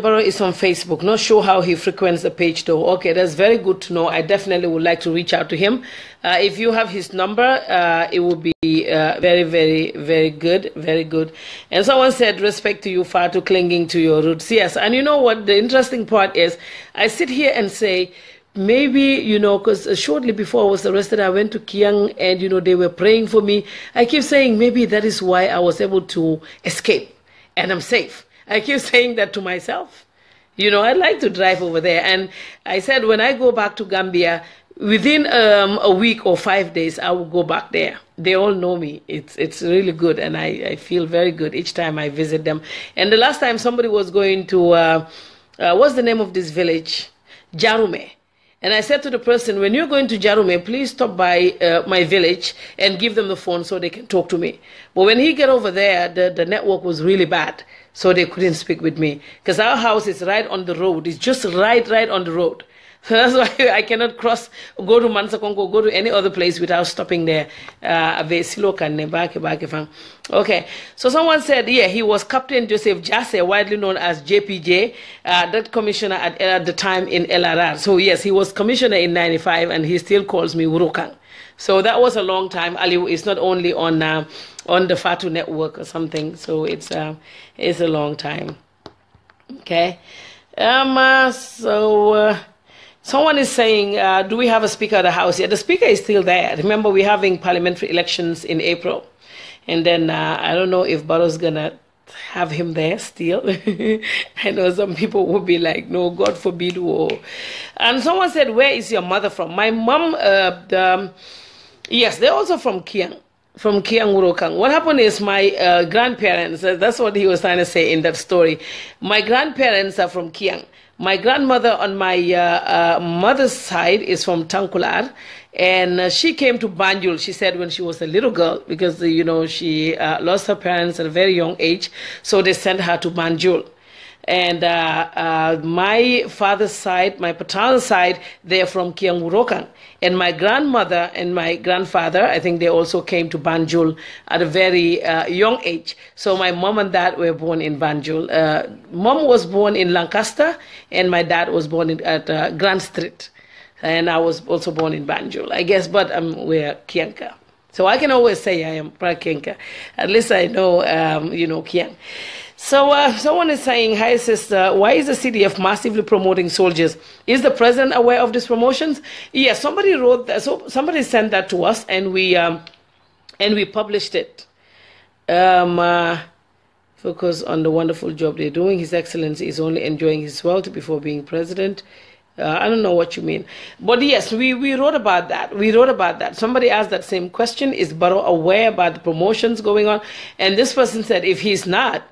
Barrow is on Facebook. Not sure how he frequents the page though. Okay, that's very good to know. I definitely would like to reach out to him. If you have his number, it would be very, very, very good. Very good. And someone said, respect to you, Fatou, clinging to your roots. Yes, and you know what the interesting part is? I sit here and say, maybe, you know, because shortly before I was arrested, I went to Kiang and, you know, they were praying for me. I keep saying maybe that is why I was able to escape and I'm safe. I keep saying that to myself. You know, I'd like to drive over there. And I said, when I go back to Gambia, within a week or 5 days, I will go back there. They all know me. It's really good. And I feel very good each time I visit them. And the last time somebody was going to, what's the name of this village? Jarume. And I said to the person, when you're going to Jarume, please stop by my village and give them the phone so they can talk to me. But when he got over there, the network was really bad, so they couldn't speak with me. Because our house is right on the road. It's just right on the road. So that's why I cannot go to Mansakongo, go to any other place without stopping there. Okay, so someone said, yeah, he was Captain Joseph Jase, widely known as JPJ, that commissioner at the time in LRR. So yes, he was commissioner in 95 and he still calls me Urukang. So that was a long time. Ali is not only on the Fatou network or something, so it's a long time. Okay. Someone is saying, do we have a speaker of the house? Yeah, the speaker is still there. Remember, we're having parliamentary elections in April. And then I don't know if Barrow's going to have him there still. I know some people would be like, no, God forbid. Whoa. And someone said, where is your mother from? My mom, yes, they're also from Kiang. From Kiang Urokang. What happened is my grandparents, that's what he was trying to say in that story. My grandparents are from Kiang. My grandmother on my mother's side is from Tankular, and she came to Banjul, she said, when she was a little girl, because, you know, she lost her parents at a very young age, so they sent her to Banjul. And my father's side, my paternal side, they're from Kiangurokan. And my grandmother and my grandfather, I think they also came to Banjul at a very young age. So my mom and dad were born in Banjul. Mom was born in Lancaster, and my dad was born at Grand Street. And I was also born in Banjul, I guess, but we're Kianka. So I can always say I am Prakenka. At least I know, you know, Kiang. So someone is saying, hi sister, why is the CDF massively promoting soldiers? Is the president aware of these promotions? Yes, somebody wrote that. So somebody sent that to us, and we published it. Focus on the wonderful job they're doing. His Excellency is only enjoying his wealth before being president. I don't know what you mean. But yes, we wrote about that. We wrote about that. Somebody asked that same question. Is Barrow aware about the promotions going on? And this person said, if he's not,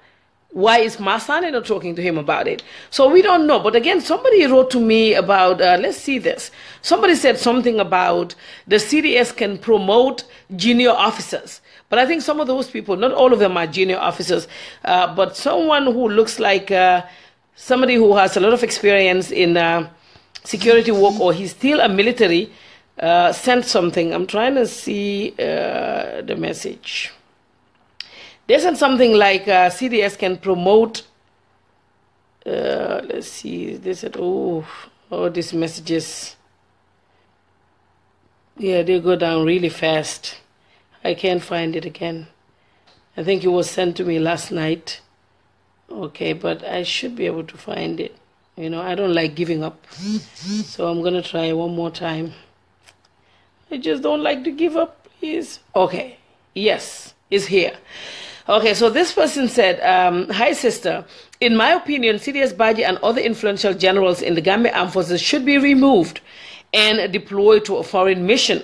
why is Masane not talking to him about it? So we don't know. But again, somebody wrote to me about, let's see this. Somebody said something about the CDS can promote junior officers. But I think some of those people, not all of them are junior officers, but someone who looks like somebody who has a lot of experience in security work, or he's still a military, sent something. I'm trying to see the message. They sent something like CDS can promote. Let's see. They said, oh, these messages. Yeah, they go down really fast. I can't find it again. I think it was sent to me last night. Okay, but I should be able to find it. You know, I don't like giving up. So I'm going to try one more time. I just don't like to give up, please. Okay, yes, it's here. Okay, so this person said, hi sister, in my opinion, CDS Baji and other influential generals in the Gambia Armed Forces should be removed and deployed to a foreign mission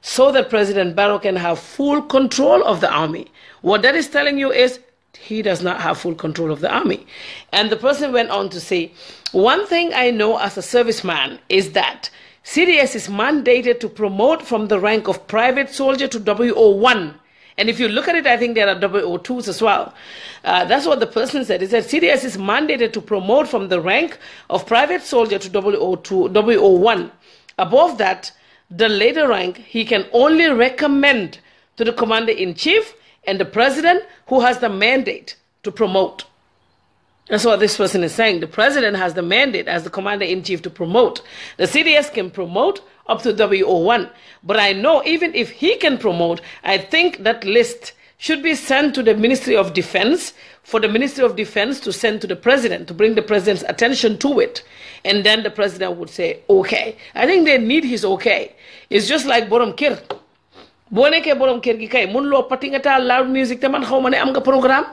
so that President Barrow can have full control of the army. What that is telling you is he does not have full control of the army. And the person went on to say, one thing I know as a serviceman is that CDS is mandated to promote from the rank of private soldier to WO1. And if you look at it, I think there are WO2s as well. That's what the person said. He said CDS is mandated to promote from the rank of private soldier to WO1. Above that, the later rank, he can only recommend to the commander-in-chief and the president who has the mandate to promote. That's what this person is saying. The president has the mandate as the commander-in-chief to promote. The CDS can promote up to WO1. But I know even if he can promote, I think that list should be sent to the Ministry of Defense for the Ministry of Defense to send to the president, to bring the president's attention to it. And then the president would say, okay. I think they need his okay. It's just like Borom Kir. Boo nekkee borom kër gi kay mun loo pati nga taal loud music te man xaw ma ne am nga programme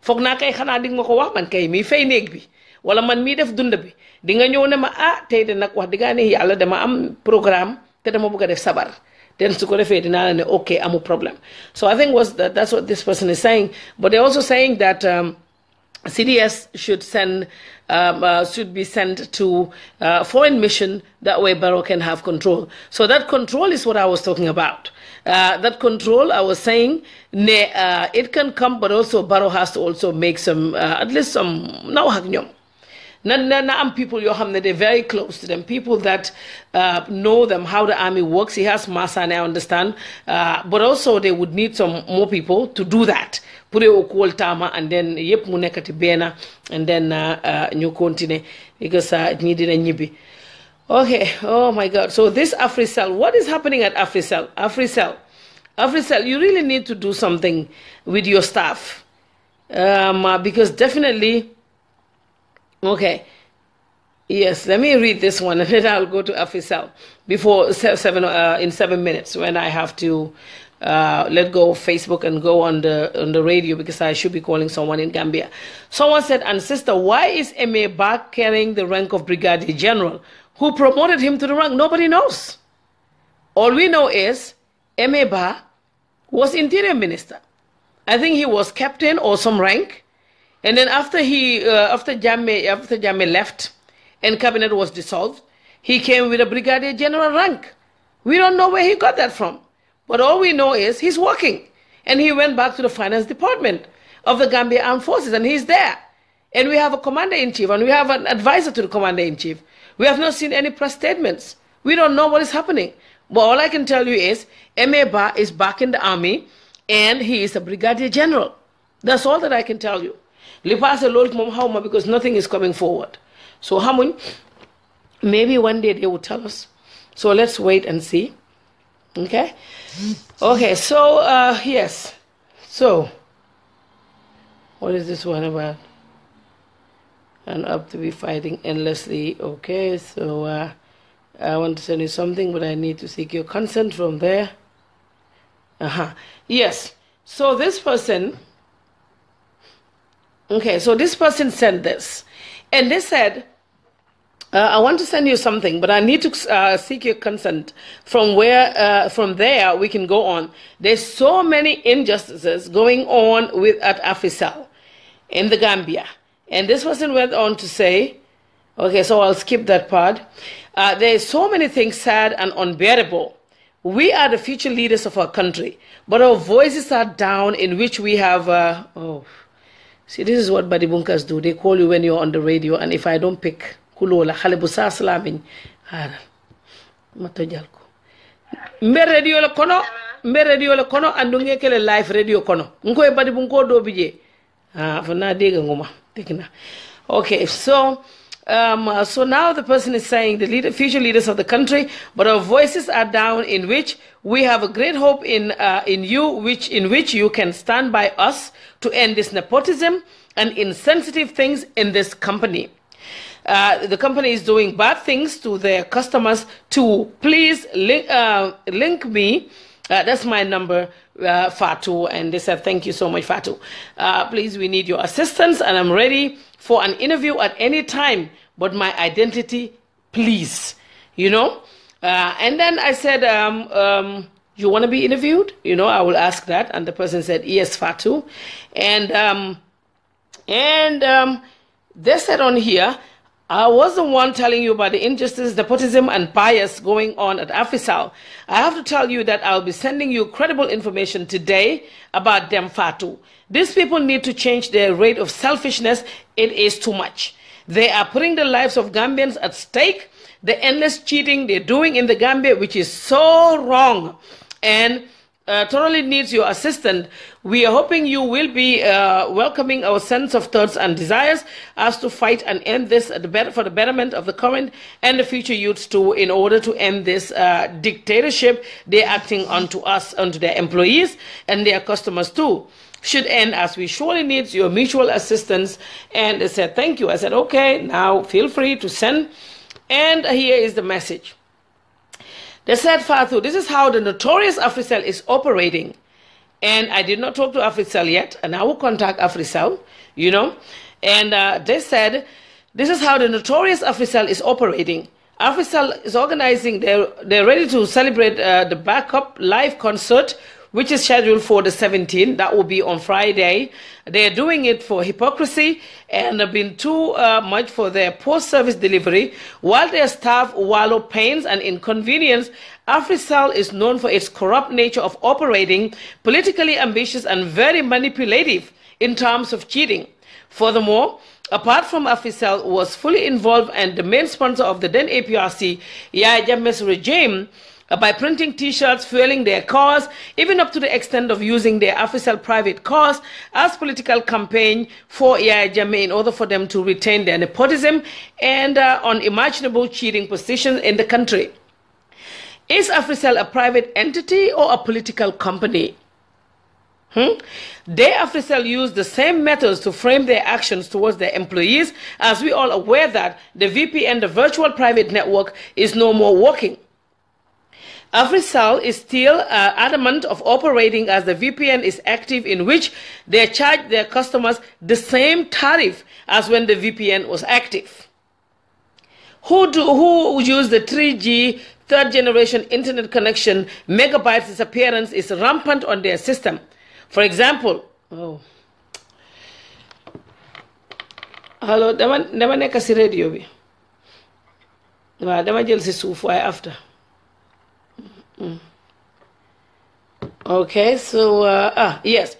foog naa kay xanaa di nga ma ko wax man kay mii fay néeg bi wala man mii def dund bi di nga ñëw ne ma tey de nag wax diggaa ne yàlla dama am programme te dama bëgg a def sabar then su ko defee dinaa la ne okay amu problem. So I think that's what this person is saying. But they're also saying that CDS should be sent to foreign mission. That way Barrow can have control. So that control is what I was talking about. That control, I was saying, it can come, but also Barrow has to also make some, at least some, people they're very close to them, people that know them, how the army works. He has Massa, and I understand, but also they would need some more people to do that. Put it tama, and then yep munekati bena, and then new continue because it needed a nyibi. Okay, oh my God. So this Africell, what is happening at Africell? Africell, you really need to do something with your staff. Because definitely, okay, yes, let me read this one and then I'll go to Africell before in 7 minutes when I have to let go of Facebook and go on the radio because I should be calling someone in Gambia. Someone said, and sister, why is M.A. Bach carrying the rank of Brigadier General? Who promoted him to the rank? Nobody knows. All we know is M.A. Ba was Interior Minister. I think he was captain or some rank. And then after Jammeh left and cabinet was dissolved, he came with a Brigadier General rank. We don't know where he got that from. But all we know is he's working. And he went back to the finance department of the Gambia Armed Forces, and he's there. And we have a commander-in-chief, and we have an advisor to the commander-in-chief. We have not seen any press statements. We don't know what is happening. But all I can tell you is M.A. Ba is back in the army, and he is a Brigadier General. That's all that I can tell you. Because nothing is coming forward. So maybe one day they will tell us. So let's wait and see. Okay? Okay, so yes. So what is this one about? And up to be fighting endlessly. Okay, so I want to send you something, but I need to seek your consent from there. Yes. So this person, okay, so this person sent this. And they said, I want to send you something, but I need to seek your consent from where, from there we can go on. There's so many injustices going on at Africell in the Gambia. And this person went on to say, okay, so I'll skip that part. There's so many things sad and unbearable. We are the future leaders of our country, but our voices are down in which we have, see, this is what Badibunkas do. They call you when you're on the radio, and if I don't pick, kulola, halibusa salamin, Haran. Mato jalko. Mbe radio le kono. Mbe radio le kono andunge kele live radio kono. Nko e badi bunko do bije. Ah, fana dega ngoma. Tekina. Okay, so so now the person is saying the future leaders of the country, but our voices are down, in which we have a great hope in you, in which you can stand by us to end this nepotism and insensitive things in this company. The company is doing bad things to their customers. To please link me. That's my number, Fatou, and they said, thank you so much, Fatou. Please, we need your assistance, and I'm ready for an interview at any time, but my identity, please, you know. And then I said, you want to be interviewed? You know, I will ask that. And the person said, yes, Fatou. And they said on here, I was the one telling you about the injustice, nepotism, and bias going on at Africell. I have to tell you that I'll be sending you credible information today about them, Fatou. These people need to change their rate of selfishness. It is too much. They are putting the lives of Gambians at stake. The endless cheating they're doing in the Gambia, which is so wrong, and totally needs your assistance. We are hoping you will be welcoming our sense of thoughts and desires as to fight and end this for the betterment of the current and the future youths too, in order to end this dictatorship they're acting onto us, onto their employees and their customers too. Should end, as we surely need your mutual assistance. And they said, thank you. I said, okay, now feel free to send. And here is the message. They said, Fatou, this is how the notorious Africell is operating. And I did not talk to Africell yet, and I will contact Africell, you know. And they said, this is how the notorious Africell is operating. Africell is organizing, they're ready to celebrate the backup live concert, which is scheduled for the 17th. That will be on Friday. They're doing it for hypocrisy and have been too much for their post-service delivery. While their staff wallow pains and inconvenience, Africell is known for its corrupt nature of operating, politically ambitious and very manipulative in terms of cheating. Furthermore, apart from Africell was fully involved and the main sponsor of the then APRC, Yahya Jammeh's regime, by printing T-shirts, fueling their cause, even up to the extent of using their Africell private cars as political campaign for Yahya Jammeh in order for them to retain their nepotism and unimaginable cheating positions in the country. Is Africell a private entity or a political company? They, Africell, use the same methods to frame their actions towards their employees, as we all aware that the VPN, the virtual private network, is no more working. Africell is still adamant of operating as the VPN is active, in which they charge their customers the same tariff as when the VPN was active. Who use the 3G third generation internet connection, megabytes disappearance is rampant on their system. For example, hello, dama nekk si radio bi. Dama jël si suuf waaye after. Okay, so yes,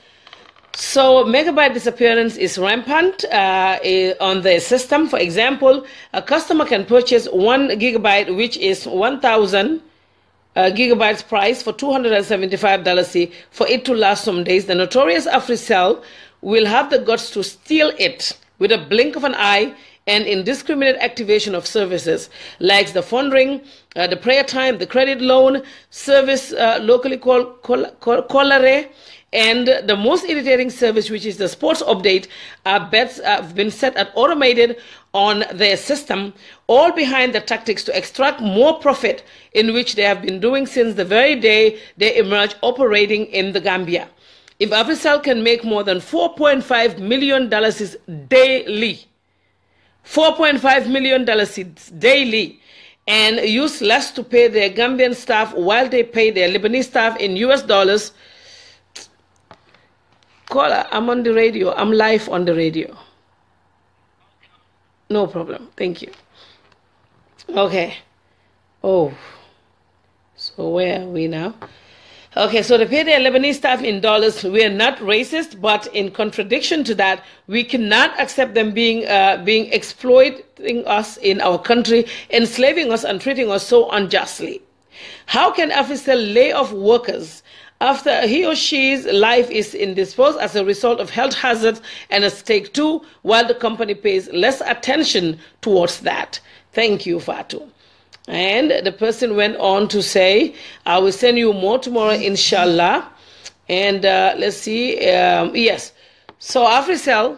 so megabyte disappearance is rampant on the system. For example, a customer can purchase 1 gigabyte, which is 1,000 gigabytes price, for $275 for it to last some days. The notorious Africell will have the guts to steal it with a blink of an eye and indiscriminate activation of services like the phone ring, the prayer time, the credit loan service, locally called Colare, and the most irritating service, which is the sports update. Bets have been set at automated on their system, all behind the tactics to extract more profit, in which they have been doing since the very day they emerged operating in the Gambia. If Africell can make more than $4.5 million daily, $4.5 million daily, and use less to pay their Gambian staff while they pay their Lebanese staff in US dollars. Caller, I'm on the radio. I'm live on the radio. No problem. Thank you. Okay. Oh. So where are we now? Okay, so they pay their Lebanese staff in dollars. We are not racist, but in contradiction to that, we cannot accept them being exploiting us in our country, enslaving us and treating us so unjustly. How can Africell lay off workers after he or she's life is indisposed as a result of health hazards and a stake too, while the company pays less attention towards that? Thank you, Fatou. And the person went on to say, I will send you more tomorrow, inshallah. And let's see. Yes. So Africell,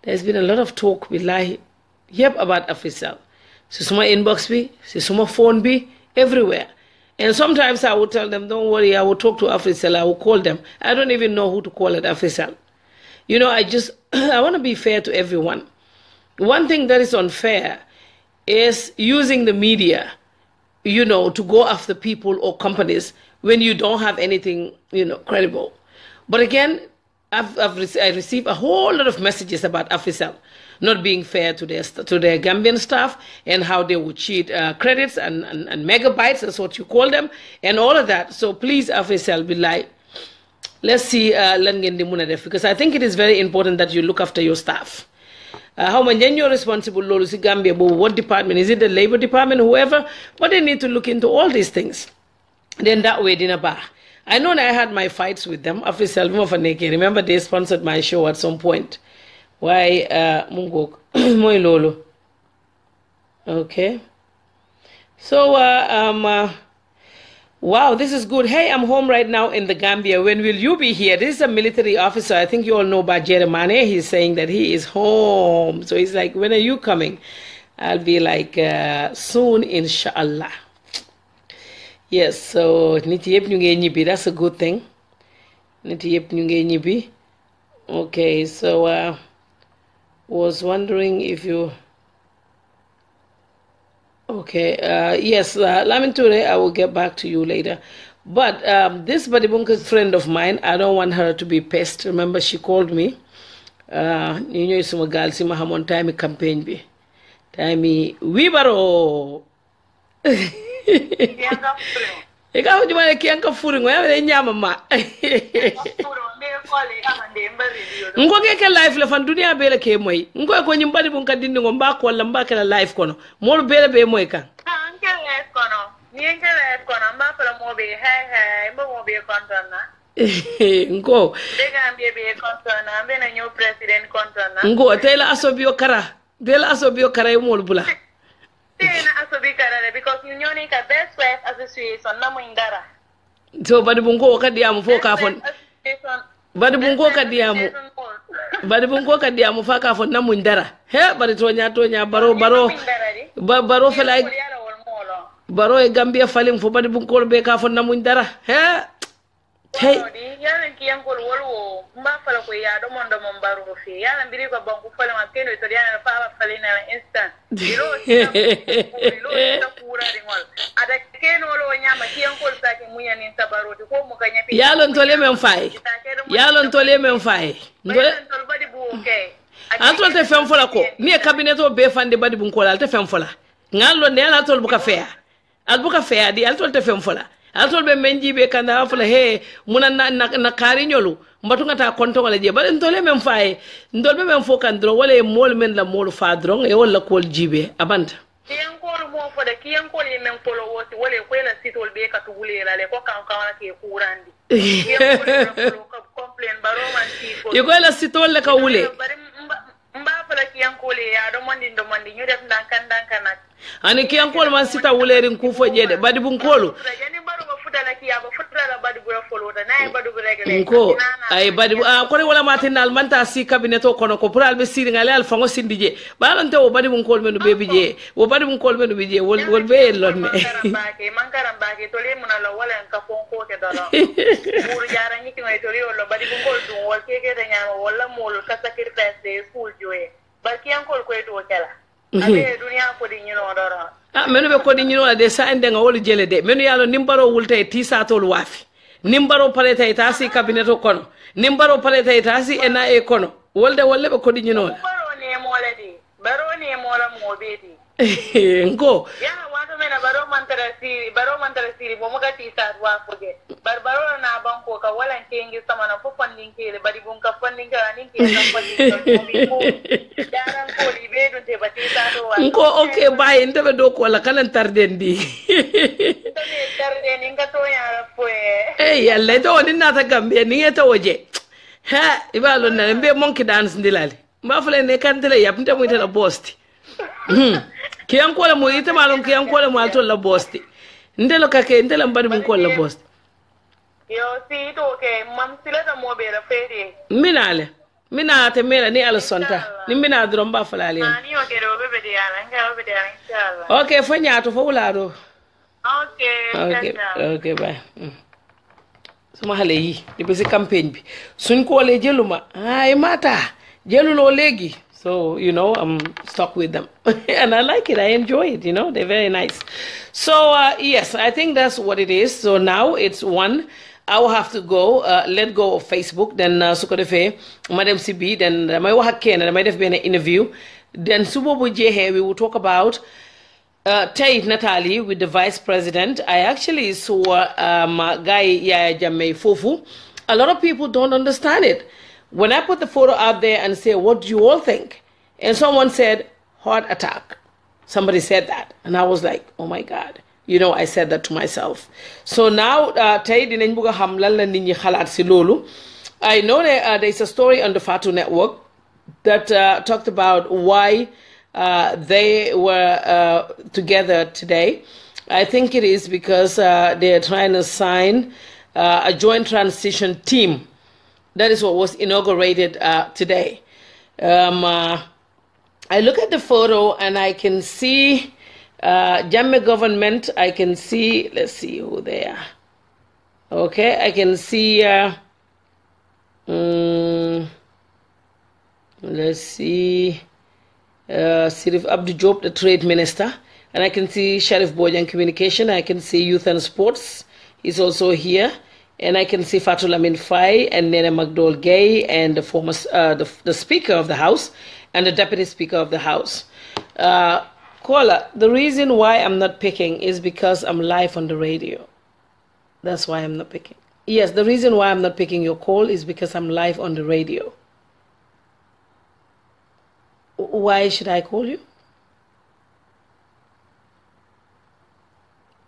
there's been a lot of talk, billahi, yep, about Africell. So some inbox be, some phone be, everywhere. And sometimes I will tell them, don't worry, I will talk to Africell, I will call them. I don't even know who to call at Africell. You know, I want to be fair to everyone. One thing that is unfair is using the media, you know, to go after people or companies when you don't have anything, you know, credible. But again, I received a whole lot of messages about Africell not being fair to their Gambian staff and how they would cheat credits and megabytes, that's what you call them, and all of that. So please, Africell, be like, let's see, because I think it is very important that you look after your staff. How many you're responsible Lolo si Gambia, but what department? Is it the labor department, whoever? But they need to look into all these things. Then that way, dinner bar. I know I had my fights with them. Remember, they sponsored my show at some point. Why, Mungok, Moy Lolo. Okay. So, wow, this is good. Hey, I'm home right now in the Gambia. When will you be here? This is a military officer. I think you all know about Jeremane. He's saying that he is home. So he's like, when are you coming? I'll be like, soon, inshallah. Yes, so niti yep ñu ngey ñibi. That's a good thing. Niti yep ñu ngey ñibi. Okay, so was wondering if you... Okay, yes, Lamin Ture, I will get back to you later. But this Badibunka friend of mine, I don't want her to be pest. Remember, she called me. You know, some girl, see my hamon time campaign be. Time Wibaro. Ikaw di mana kianka furing wa ya nyama ma. Ngo ke life la fan dunia bele ke moy. Ngo ko nyim badi bunka dindi ngo mba ko la mba ke la life kono. Mo bele be moy kan. Anke life kono. Ni anke life kono mba ko la mo be hey mo be kontona. Ngo. Be Gambia be kontona, be na new president kontona. Ngo tayla asobio kara. Dela asobio kara mo bula. Because you know the best wife association na muindara. So badi bungo kadiamu fo ka fon. Badi bungo kadiamu. Badi bungo kadiamu fa ka fon na muindara. He badi tonya baro fe like baro e Gambia falim fo badi bungo be ka fon na muindara. He hey yana kiyankol wolwo mba fala ko ya do mondo mon baro fi yana biri ko banku fala ma kendo to yana fa fala na instant ilo ta kura ringol ada keno lo nyama kiyankol sa ke munya ni tabaro ko mu kanya pi yalon tole men fay ngol tol badi bu okay antol te fem fola ko ni cabinet o be fande badi bu ko te fem fola ngalo ne ala tol bu ka feya al bu ka feya di al tol te fem fola altol be menji be kanda afula he muna na kari nyolu mbatu ngata konto wala je bare ntole men faye ndol be men fo kan dro wala e mol men la mol fa dro e wala kol jibe abanta kiyan kol mo fo de kiyan kol men polo woti wala ko la sitol be ka tugule la le ko kan kan ke kurandi kiyan kol ko complain baro man ti ko e ko la sitol le ka wule mba fala kiyan kol ya do mondi ñu def ndankan na ani kiyan kol man sita wulerin ku fo jede badi bun kolu ko ay badi ko re wala matinal manta si cabinet o kono ko pour albe siri ngale al fango sindije balante o badi bun kol menu bebi je wo badi bun kol menu bije wol be lonne man karambake to le mun la wala ka fon ko ke dara pour jara ni ki ngai to le wala badi bun kol dum wol ke te nyama wala mol ka sacrifice de school joye barki an kol ko to kala abe dunia ko di nyino dara menu be ko di nyino de sa ende nga wol jele de menu yalo nimbaro wulte ti sa tol wafi nimbaro paleta itasi cabinet o kono nimbaro paleta itasi ena e kono wolde wolle be ko di nyino baro ne mola mo beti ngo ya wato mena baro mantara siri mo muka bati sa wa foge barbaro na banko ka wala kengi sama na fo funding ke bari bun ka funding ka nin ke na funding ko daran ko libe dun te bati sa do wa ko okay bye inte be do ko la kalan tarden di tarden inga to ya fo yalla to ni nata gambe ni eta woje ha ibalo na mbe monkey dance ndilali mbafule ne kantele yapnta mu itela bosti kiyan ko la mo ite malon kiyan ko la mo alto la bosti ndelo kake ndela mbadi mu ko la bosti yo si to ke mam sila da mo be la fere mina te mera ni ala sonta ni mina drum ba falale ani o ke do be de ala nga be de ala inshallah okay fo nyaato fo wularo okay bye sama xale yi di besi campagne bi suñ ko le jeluma ay mata jelulo legi. So, you know, I'm stuck with them. And I like it. I enjoy it. You know, they're very nice. So, yes, I think that's what it is. So now it's 1. I will have to go, let go of Facebook. Then, Sukodefe, Madam CB, then my Wahaken, and there might have been an interview. Then, Subobu Jehe, we will talk about Tait Natali with the Vice President. I actually saw Guy Yaya Jame Fofu. A lot of people don't understand it. When I put the photo out there and say, what do you all think? And someone said, heart attack. Somebody said that. And I was like, oh my God. You know, I said that to myself. So now, I know there's a story on the Fatou Network that talked about why they were together today. I think it is because they're trying to sign a joint transition team. That is what was inaugurated today. I look at the photo and I can see Jammeh government. I can see, let's see who they are. Okay, I can see, let's see, Sirif Abdou Diop, the trade minister. And I can see Sheriff Bojang Communication. I can see Youth and Sports. He's also here. And I can see Fatou Lamin Faye and Nene Magdol Gay and the former the Speaker of the House and the Deputy Speaker of the House. Kola, the reason why I'm not picking is because I'm live on the radio. That's why I'm not picking. Yes, the reason why I'm not picking your call is because I'm live on the radio. Why should I call you?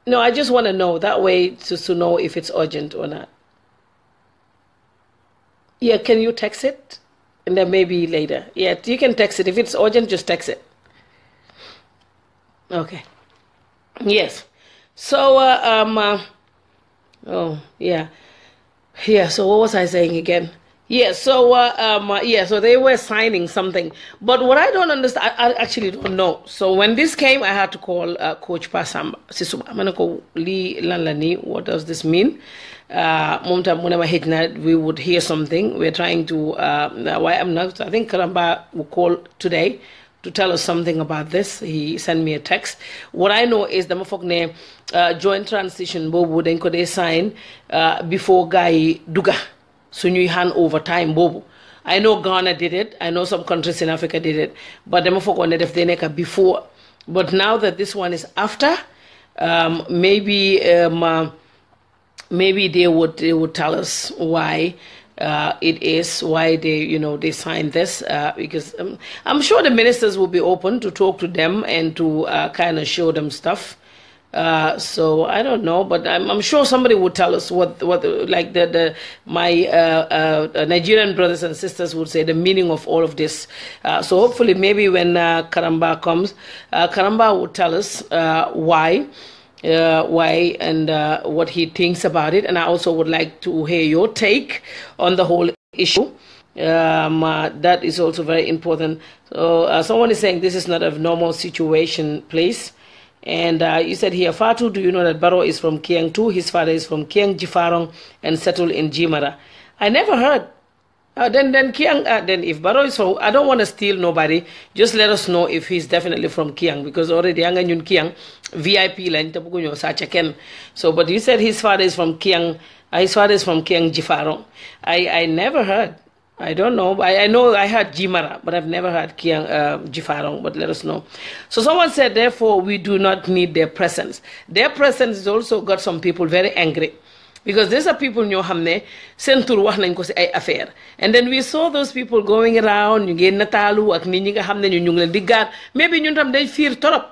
No, I just want to know. That way to know if it's urgent or not. Yeah, can you text it? And then maybe later. Yeah, you can text it. If it's urgent, just text it. Okay. Yes. So, oh, yeah. Yeah, so what was I saying again? Yeah, so so they were signing something, but what I don't understand, I actually don't know. So when this came, I had to call Coach Pasamba. What does this mean? We would hear something. We're trying to. Why I'm not? I think Karamba will call today to tell us something about this. He sent me a text. What I know is the mafokne joint transition bobu then could they sign before Guy Duga. So you hand over time bobu. I know Ghana did it. I know some countries in Africa did it. But them mafokne if they neka before. But now that this one is after, maybe they would tell us why. It is why they signed this because I'm sure the ministers will be open to talk to them and to kind of show them stuff. So I don't know, but I'm sure somebody would tell us what like my Nigerian brothers and sisters would say the meaning of all of this. So hopefully maybe when Karamba comes, Karamba would tell us why and what he thinks about it. And I also would like to hear your take on the whole issue. That is also very important. So someone is saying this is not a normal situation, please. And you said here, Fatou, do you know that Barrow is from Kiang too? His father is from Kiang, Jifarong, and settled in Jimara. I never heard. Then Kiang, then if Barrow is from, I don't want to steal nobody. Just let us know if he's definitely from Kiang, because already Yang and Kiang, VIP line, so, but you said his father is from Kiang, his father is from Kiang, Jifarong. I never heard. I don't know. I know I heard Jimara, but I've never heard Jifarong, but let us know. So someone said, therefore, we do not need their presence. Their presence has also got some people very angry. Because these are people ñoo xam ne seen tur wax nañ ko ci ay affaire and then we saw those people going around ñu ngeen nataalu ak nit ñi nga xam ne ñu ngi leen di gaat maybe ñun tam dañ fiir torop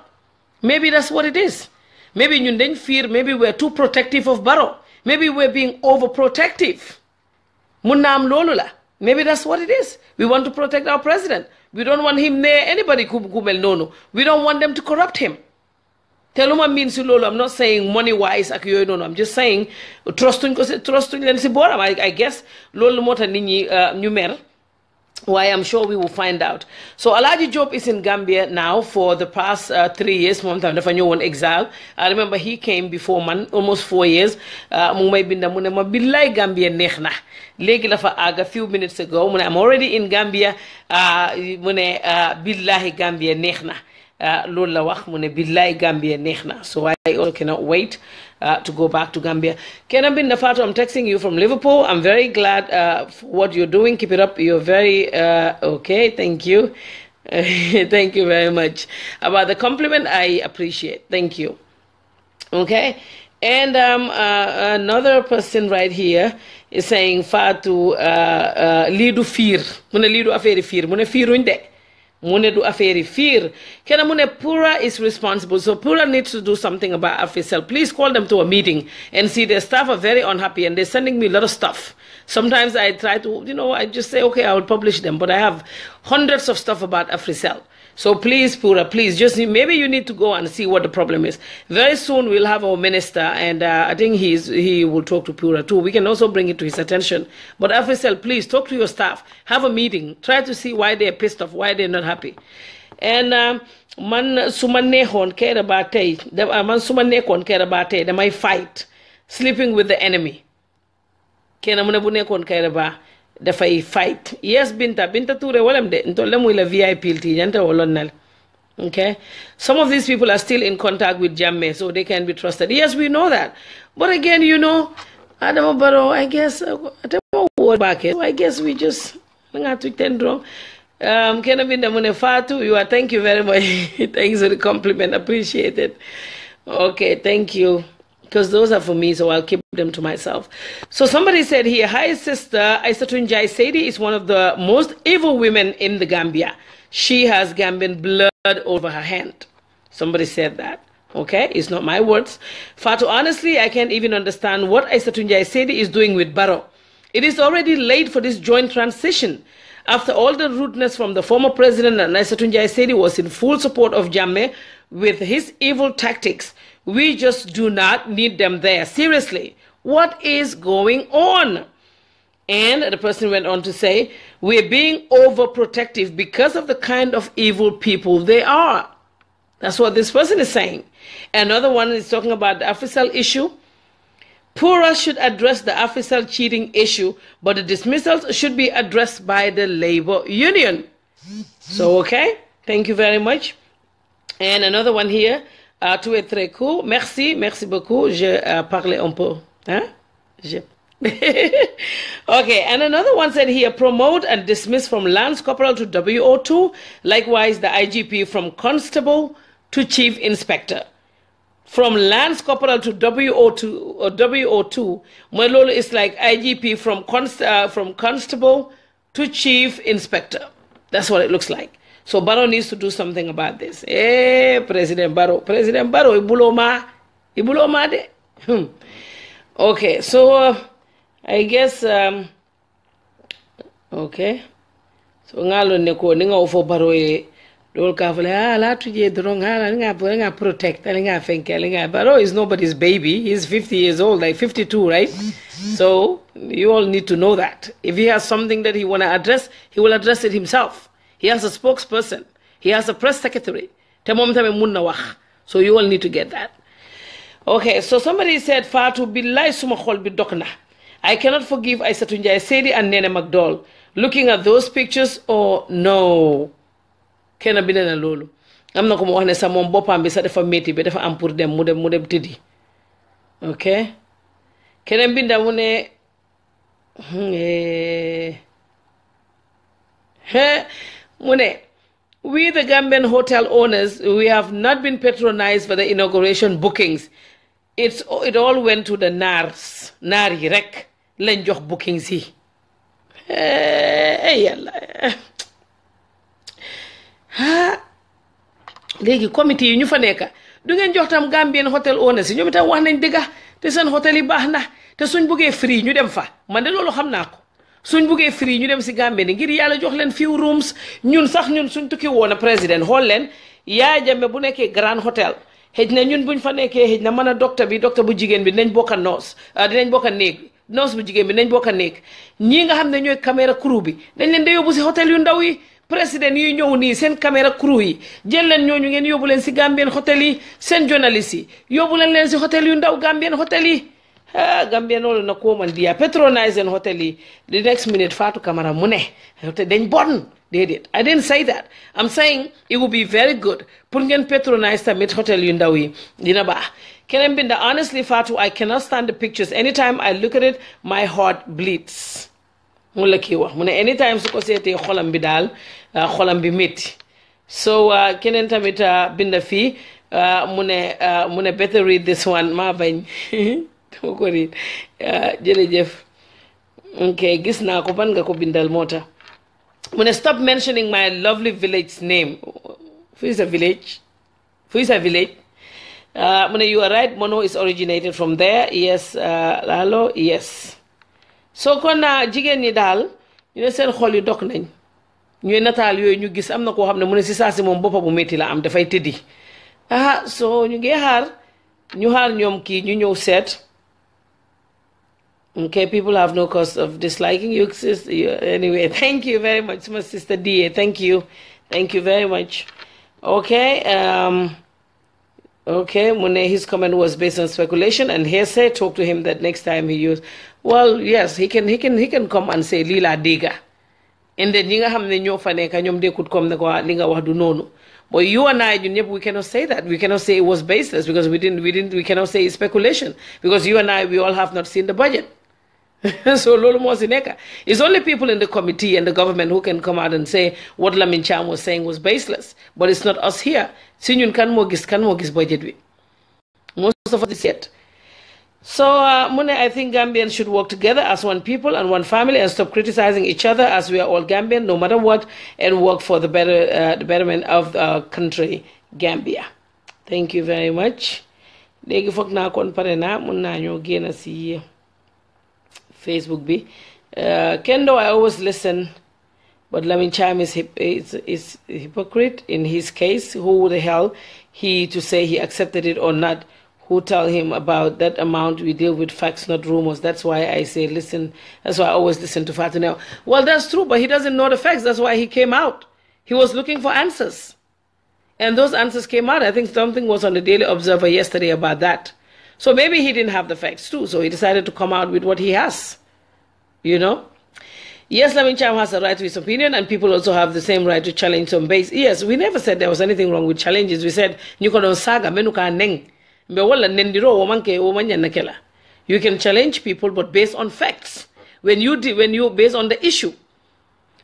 maybe that's what it is maybe ñun dañ fiir maybe we're too protective of Barrow maybe we're being overprotective mun na am loolu la maybe that's what it is we want to protect our president we don't want him near anybody ku mel noonu we don't want them to corrupt him Teluma means lolo. I'm not saying money wise ak yoy nono. I'm just saying trusting len si boram. I guess lolo mota nit ñi ñu mer. Why I'm sure we will find out. So Alaji Job is in Gambia now for the past 3 years. Mom tam dafa ñëwoon exile. I remember he came before man almost 4 years. Mu may binda mu ne ma billahi Gambia neex na. Léegi la fa a few minutes ago mu ne I'm already in Gambia. Mu ne billahi Gambia neex na. Loolu la wax mu ne billahi Gambia neex na. So I also cannot wait to go back to Gambia. Kena bin Fatou, I'm texting you from Liverpool. I'm very glad for what you're doing. Keep it up. You're very okay. Thank you. Thank you very much. About the compliment, I appreciate. Thank you. Okay. And another person right here is saying Fatou lidu fear. Mune lidu affaire fear. Mune fearuñ de. Mune do affaire fear. Kena mune Pura is responsible. So Pura needs to do something about Africell. Please call them to a meeting and see their staff are very unhappy and they're sending me a lot of stuff. Sometimes I try to, I just say, okay, I will publish them. But I have hundreds of stuff about Africell. So please, Pura, please, just maybe you need to go and see what the problem is. Very soon we'll have our minister, and I think he will talk to Pura too. We can also bring it to his attention. But Africell, please talk to your staff, have a meeting, try to see why they're pissed off, why they're not happy. And man sumanehon care about man sumanekon care about they might fight, sleeping with the enemy. Kena munebunekon care about. Dafay fight. Yes, Binta Toure walam de ntolle muy la VIP ti ñanta wolonnal. Okay? Some of these people are still in contact with Jammeh, so they can be trusted. Yes, we know that. But again, Adama Barrow, I guess I guess we just nga to tend wrong. Kena binda mune Fatou, thank you very much. Thanks for the compliment. Appreciate it. Okay, thank you. Because those are for me, so I'll keep them to myself. So somebody said here, hi sister, Aissatou Njie Saidi is one of the most evil women in the Gambia. She has Gambian blood over her hand. Somebody said that. Okay, it's not my words. Fatou, honestly, I can't even understand what Aissatou Njie Saidi is doing with Barrow. It is already late for this joint transition. After all the rudeness from the former president, and Aissatou Njie Saidi was in full support of Jammeh with his evil tactics. We just do not need them there. Seriously, what is going on? And the person went on to say, we're being overprotective because of the kind of evil people they are. That's what this person is saying. Another one is talking about the Africell issue. Pura should address the Africell cheating issue, but the dismissals should be addressed by the labor union. So, okay, thank you very much. And another one here. Tu es très cool. Merci beaucoup. Je parle un peu. Hein? Okay, and another one said here, promote and dismiss from Lance Corporal to WO2. Likewise, the IGP from Constable to Chief Inspector. From Lance Corporal to WO2, or WO2, Malolo is like IGP from Constable to Chief Inspector. That's what it looks like. So Barrow needs to do something about this. President Barrow, ibuloma de. Okay, so I guess okay. So ngalo neko ninga ofo Barrow dol ka fale la tuje drong nga protect nga fenke Barrow is nobody's baby. He's 50 years old, like 52, right? So you all need to know that. If he has something that he want to address, he will address it himself. He has a spokesperson. He has a press secretary. So you all need to get that. Okay, so somebody said, Fatou billahi suma khol bi dokna. I cannot forgive Aissatou Njie Saidi and Nene McDowell. Looking at those pictures, oh no. Kena binena lolu. I'm not going to say mom bopam bi sa defa metti be defa am pour dem mu dem tidi. Okay? Kena binda mu ne Mune, we the Gambian hotel owners, we have not been patronized for the inauguration bookings. It all went to the NARS, Nari Rek, len jox bookings yi. Yalla. Léegi committee yi ñu fa nekk du ngeen jox tam Gambian hotel owners yi ñoom itam wax nañ dëgga te seen hotel yi baax na te suñ buggee free ñu dem fa man de loolu xam naa ko suñ buggee free ñu dem si Gambie ni ngir yàlla jox leen few rooms ñun sax ñun suñ tukki woon a président xool leen Yaya Jammeh bu nekkee Grand Hotel xëj na ñun buñ fa nekkee xëj na mën a docteur bu jigéen bi dinañ bokk a noos dinañ bokk a néeg noos bu jigéen bi dinañ bokk a néeg ñii nga xam ne ñooy caméra crew bi dañ leen de yóbbu si hotel yu ndaw yi président yi ñëw nii seen caméra crew yi jël leen ñooñu ngeen yóbbu leen si Gambien hotel yi seen journaliste yi yóbbu leen si hotel yu ndaw Gambien hotel yi Gambien loolu na ko man diya patronize seen hotel yi the next minute Fatou Camara mu ne te dañ bon déedéet I didn't say that I'm saying it would be very good pour ngeen patronize tamit hotel yu ndaw yi dina baax keneen binda honestly Fatou I cannot stand the pictures anytime I look at it my heart bleeds mu la kii wax mu ne anytime su ko seetee xolam bi daal xolam bi métti so keneen tamit binda fii mu ne better read this one maa bañ dama ko read jërëjëf ok gis naa ko ban nga ko bindal moo tax mu ne stop mentioning my lovely village name fu is a village mu ne you are right Mono is originated from there yes Lalo yes so kon jigéen ñi daal ñu ne seen xol yi dog nañ ñooy nataal yooyu ñu gis am na koo xam ne mu ne si saa si moom boppa bu métti la am dafay tëddi so ñu ngi xaar ñoom kii ñu ñëw seet okay people have no cause of disliking you sister anyway thank you very much my sister DA thank you very much okay okay mu ne his comment was based on speculation and hearsay talk to him that next time he use well yes he can come and say lii laa dégga and then ñi nga xam ne ñoo fa nekk ñoom dékkut comme ne ko li nga wax du noonu but you and I ñun ñëpp we cannot say that we cannot say it was baseless because we cannot say it's speculation because you and I we all have not seen the budget so loolu moo si nekk it's only people in the committee and the government who can come out and say what Lamin Cham was saying was baseless but it's not us here si ñun kan moo gis budget bi most of us yet so Mune, I think Gambians should work together as one people and one family and stop criticizing each other as we are all Gambian no matter what and work for the betterment of the country Gambia thank you very much léegi foog naa kon pare naa mun naa ñoo génn si Facebook bi Kendo I always listen but Lamin Cham is hypocrite in his case who the hell he to say he accepted it or not who tell him about that amount we deal with facts not rumors that's why I say listen that's why I always listen to Fatou now well that's true but he doesn't know the facts that's why he came out he was looking for answers and those answers came out I think something was on the Daily Observer yesterday about that so maybe he didn't have the facts too so he decided to come out with what he has you know yes Lamin Cham has a right to his opinion and people also have the same right to challenge some base yes we never said there was anything wrong with challenges we said ñu ko doon saaga menu ka neng you can challenge people but based on facts when you based on the issue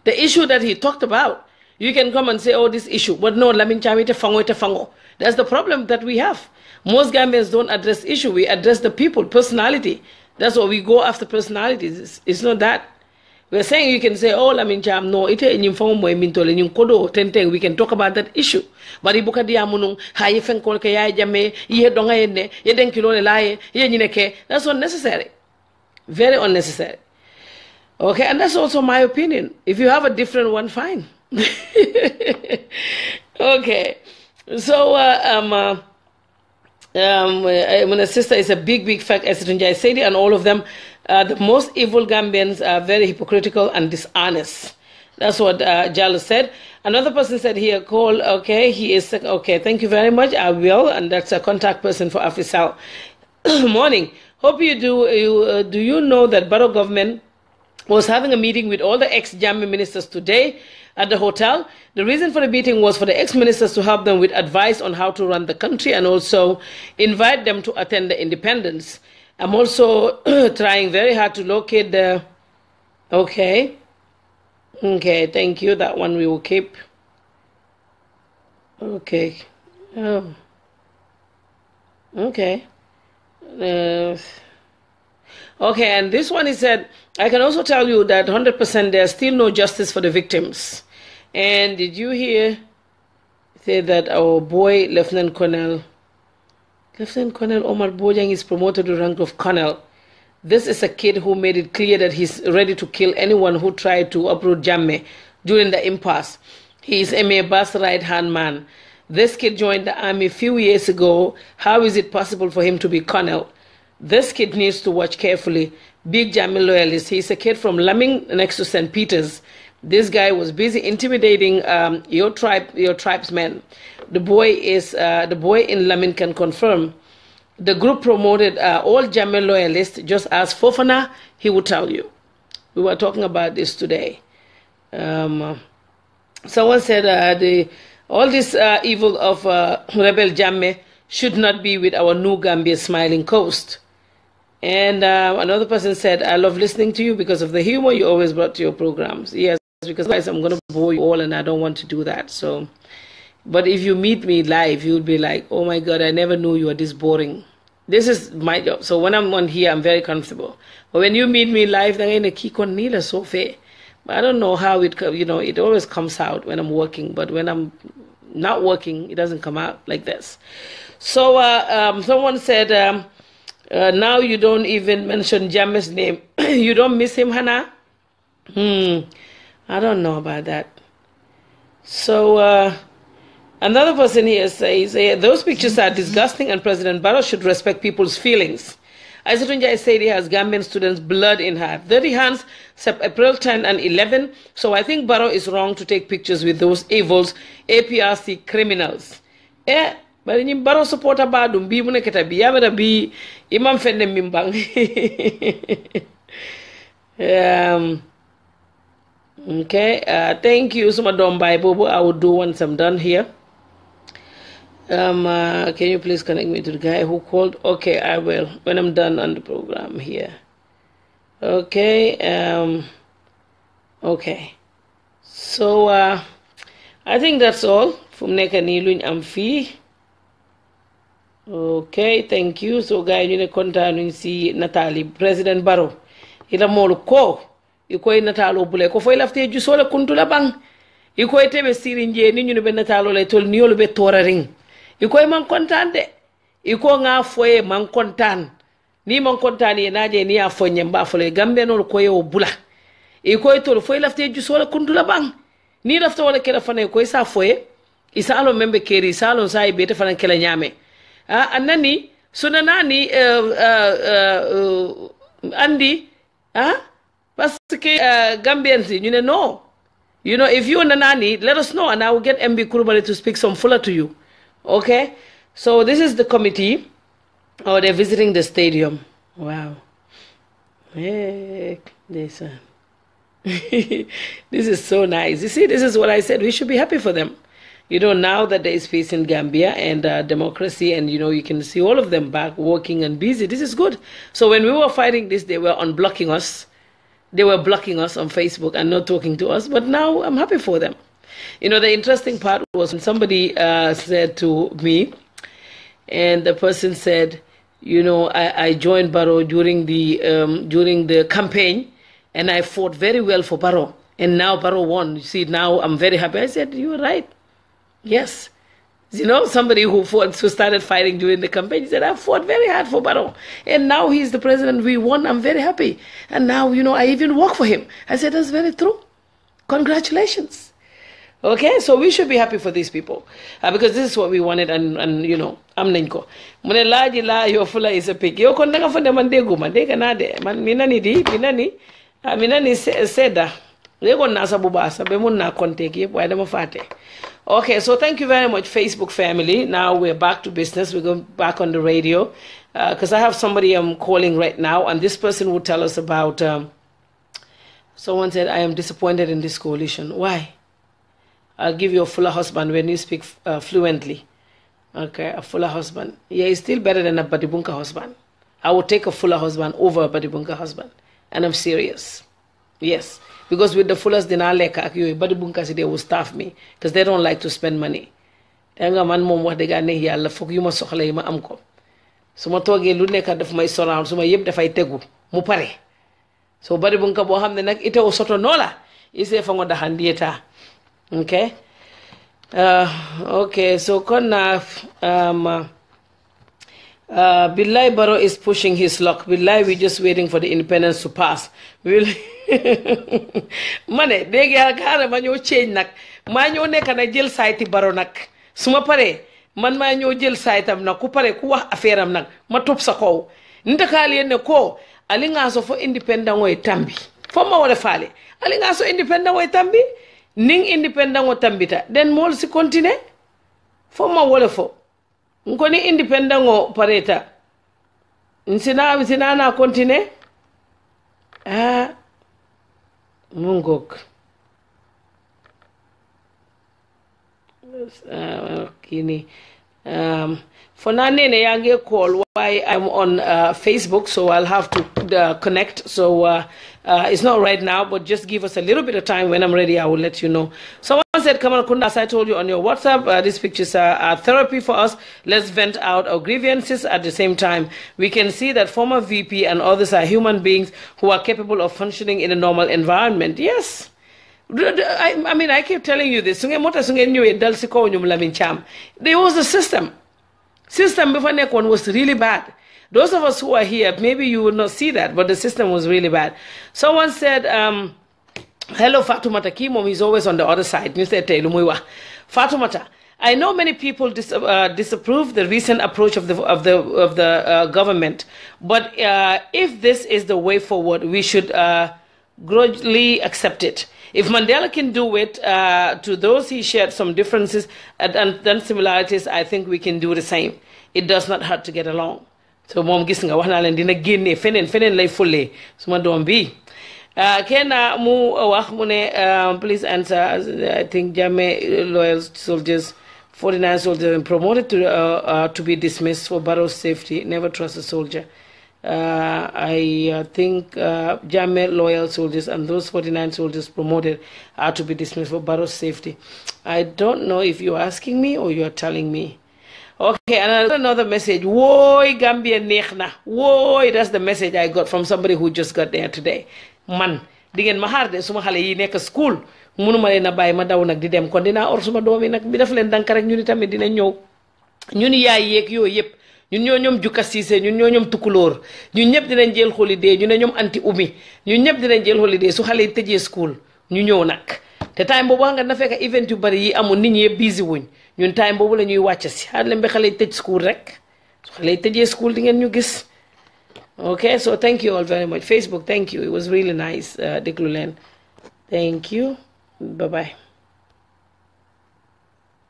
that he talked about you can come and say oh this issue but no Lamin Cham ite fango that's the problem that we have most Gambians don't address issue we address the people personality that's why we go after personalities it's not that we're saying you can say, oh, Lamin Cham, no, ite nyimfamo mo mintole nyinkodo tenteng. We can talk about that issue. Bari buka dia munung haye fenkol ke Yaya Jammeh ye donga yenne ye denkilo le laye ye nyineke. That's unnecessary, very unnecessary. Okay, and that's also my opinion. If you have a different one, fine. Okay, so when a sister is a big fact, Esitunjai Saidi, and all of them. The most evil Gambians are very hypocritical and dishonest. That's what Jallo said. Another person said here, call, okay, he is, okay, thank you very much, I will, and that's a contact person for Africell. Morning. Hope you do, do you know that Barrow government was having a meeting with all the ex-Jammeh ministers today at the hotel? The reason for the meeting was for the ex-ministers to help them with advice on how to run the country and also invite them to attend the independence. I'm also trying very hard to locate the, okay, Okay, thank you. That one we will keep. Okay. Oh, okay. Uh, okay, and this one is that I can also tell you that 100% there's still no justice for the victims. And did you hear say that our boy Lieutenant Colonel Omar Bojang is promoted to the rank of colonel? This is a kid who made it clear that he's ready to kill anyone who tried to uproot Jammeh during the impasse. He is Emir Bass' right-hand man. This kid joined the army a few years ago. How is it possible for him to be colonel? This kid needs to watch carefully. Big Jammeh loyalist. He's a kid from Lamin next to St. Peter's. This guy was busy intimidating your tribesmen. The boy in Lamin can confirm. The group promoted all Jammeh loyalists. Just ask Fofana, he will tell you. We were talking about this today. Someone said all this evil of rebel Jammeh should not be with our new Gambia smiling coast. And another person said, I love listening to you because of the humor you always brought to your programs. Yes, because guys, I'm going to bore you all and I don't want to do that. So, but if you meet me live, you'll be like, oh my God, I never knew you were this boring. This is my job. So when I'm on here, I'm very comfortable. But when you meet me live, then I keep on Nila so fair. I don't know how it, it always comes out when I'm working. But when I'm not working, it doesn't come out like this. So someone said, now you don't even mention Jammeh's name. You don't miss him, Hannah? I don't know about that. So another person here says, those pictures are disgusting and President Barrow should respect people's feelings. Isatunja said he has Gambian students' blood in her. Dirty hands, April 10 and 11. So I think Barrow is wrong to take pictures with those evils, APRC criminals. But in Barrow supporter badum bi mune keta bi yamada bi imam fenne mimbang. Okay, thank you so much, Don Bobo. I will do once I'm done here. Can you please connect me to the guy who called? Okay, I will when I'm done on the program here. Okay, okay. So I think that's all from Neka Niluñ Amfi. Okay, thank you. So guys, you know, kontanuñ si Natali President Barrow. Ila molu ko ikoy natalo bule ko foy lafte ju sole kuntula bang ikoy tebe sirinje ni ñu be natalo lay tol ni yolu be toraring ikoy man kontande iko nga foye man kontan ni man kontani naje ni afonye mba fole gambe no ko yo bula ikoy tol foy lafte ju sole kuntula bang ni lafta wala kala fane koy sa foye isalo membe keri salo sai bete fana kala nyame anani sunanani andi parce que Gambians, you know, no. You know, if you're Nanani, let us know and I will get MB Kurubali to speak some Fuller to you. Okay? So this is the committee. Oh, they're visiting the stadium. Wow. Hey, this this is so nice. You see, this is what I said. We should be happy for them. You know, now that there is peace in Gambia and democracy and, you know, you can see all of them back working and busy. This is good. So when we were fighting this, they were unblocking us. They were blocking us on Facebook and not talking to us. But now I'm happy for them. You know, the interesting part was when somebody said to me, and the person said, you know, I joined Barrow during the campaign and I fought very well for Barrow. And now Barrow won. You see, now I'm very happy. I said, you were right. Yes. You know, somebody who started fighting during the campaign, he said, I fought very hard for Barrow. And now he's the president. We won. I'm very happy. And now, you know, I even work for him. I said, that's very true. Congratulations. Okay, so we should be happy for these people. Because this is what we wanted and you know, am nenko. Mune laji la yo fula is a pig. Yo kon nga fonde mandegu mandega nade. Man minani di, minani seda. Lego nasa bubasa. Be mun na konteki. Why dama fate. Okay, so thank you very much, Facebook family. Now we're back to business. We're going back on the radio because I have somebody I'm calling right now, and this person will tell us about. Someone said, I am disappointed in this coalition. Why? I'll give you a fuller husband when you speak fluently. Okay, a fuller husband. Yeah, he's still better than a Badibunka husband. I would take a fuller husband over a Badibunka husband. And I'm serious. Yes. because with the fullest dinaa lekk ak yooyu bari bunkasi they will starve me because they don't like to spend money da nga man moom wax dëgg neex yàlla foog yu ma soxla yi ma am ko su ma toogee lu nekk daf may surround su ma yëpp dafay tegu mu pare so bari bunka boo xam ne nag ite o soto noola ise fa ngo daxandieta okay okay so kon Billahi Barrow is pushing his luck. Billahi, we're just waiting for the independence to pass. We'll Mane, dege alkara ma ñoo change nak. Ma ñoo nekk na jël sayti Barrow nak. Suma pare man ma ñoo jël saytam nak ku pare ku wax affaire am nak ma top sa ko. Ndakali ne ko ali nga so fo independent way tambi. Fo ma wala faale. Ali nga so independent way tambi. Ning independent wo tambita. Den mol si continue. Fo ma wala fo. Nkoni independent ngo pareta nsina na continue mungok kini for now nene yange call why I'm on Facebook, so I'll have to connect, so it's not right now, but just give us a little bit of time. When I'm ready, I will let you know. Someone said, Kamal Kunda, as I told you on your WhatsApp, these pictures are therapy for us. Let's vent out our grievances. At the same time, we can see that former VP and others are human beings who are capable of functioning in a normal environment. Yes. I mean, I keep telling you this. There was a system. System before Nekon was really bad. Those of us who are here, maybe you will not see that, but the system was really bad. Someone said, hello, Fatoumata Kimom is always on the other side. Fatoumata, I know many people disapprove the recent approach of the government, but if this is the way forward, we should grudgingly accept it. If Mandela can do it to those he shared some differences and similarities, I think we can do the same. It does not hurt to get along. So mom gis nga wax na len dina génné fenen lay fulé suma dom bi kena mu wax mu ne please answer. I think Jammeh loyal soldiers 49 soldiers promoted to be dismissed for Barrow's safety. Never trust a soldier. I think Jammeh loyal soldiers and those 49 soldiers promoted are to be dismissed for Barrow's safety. I don't know if you're asking me or you're telling me. Okay, and another message. Woy Gambia nekhna. Woy, that's the message I got from somebody who just got there today. Man, dingen ma harde suma xale yi nek school munuma leena baye ma daw nak di dem kon dina or suma doomi nak bi def len dank rek ñuni tamit dina ñew. Ñun yaay yek yoy yep. Ñun ñoo ñom jukka cissé ñun ñoo ñom tukulor. Ñun ñep dinañ jël holiday, ñu ne ñom anti umi. Ñun ñep dinañ jël holiday su xale yi tejé school. Ñu ñew nak. Te time bobu nga na fekk event yu bari yi amul nit ñi busy wuñ. Ñun time bobu lañuy wacc ci xal lembe xalé tej school rek xalé tejé school di ngeen ñu gis. Okay, so thank you all very much. Facebook, thank you, it was really nice. Déglu leen. Thank you, bye bye.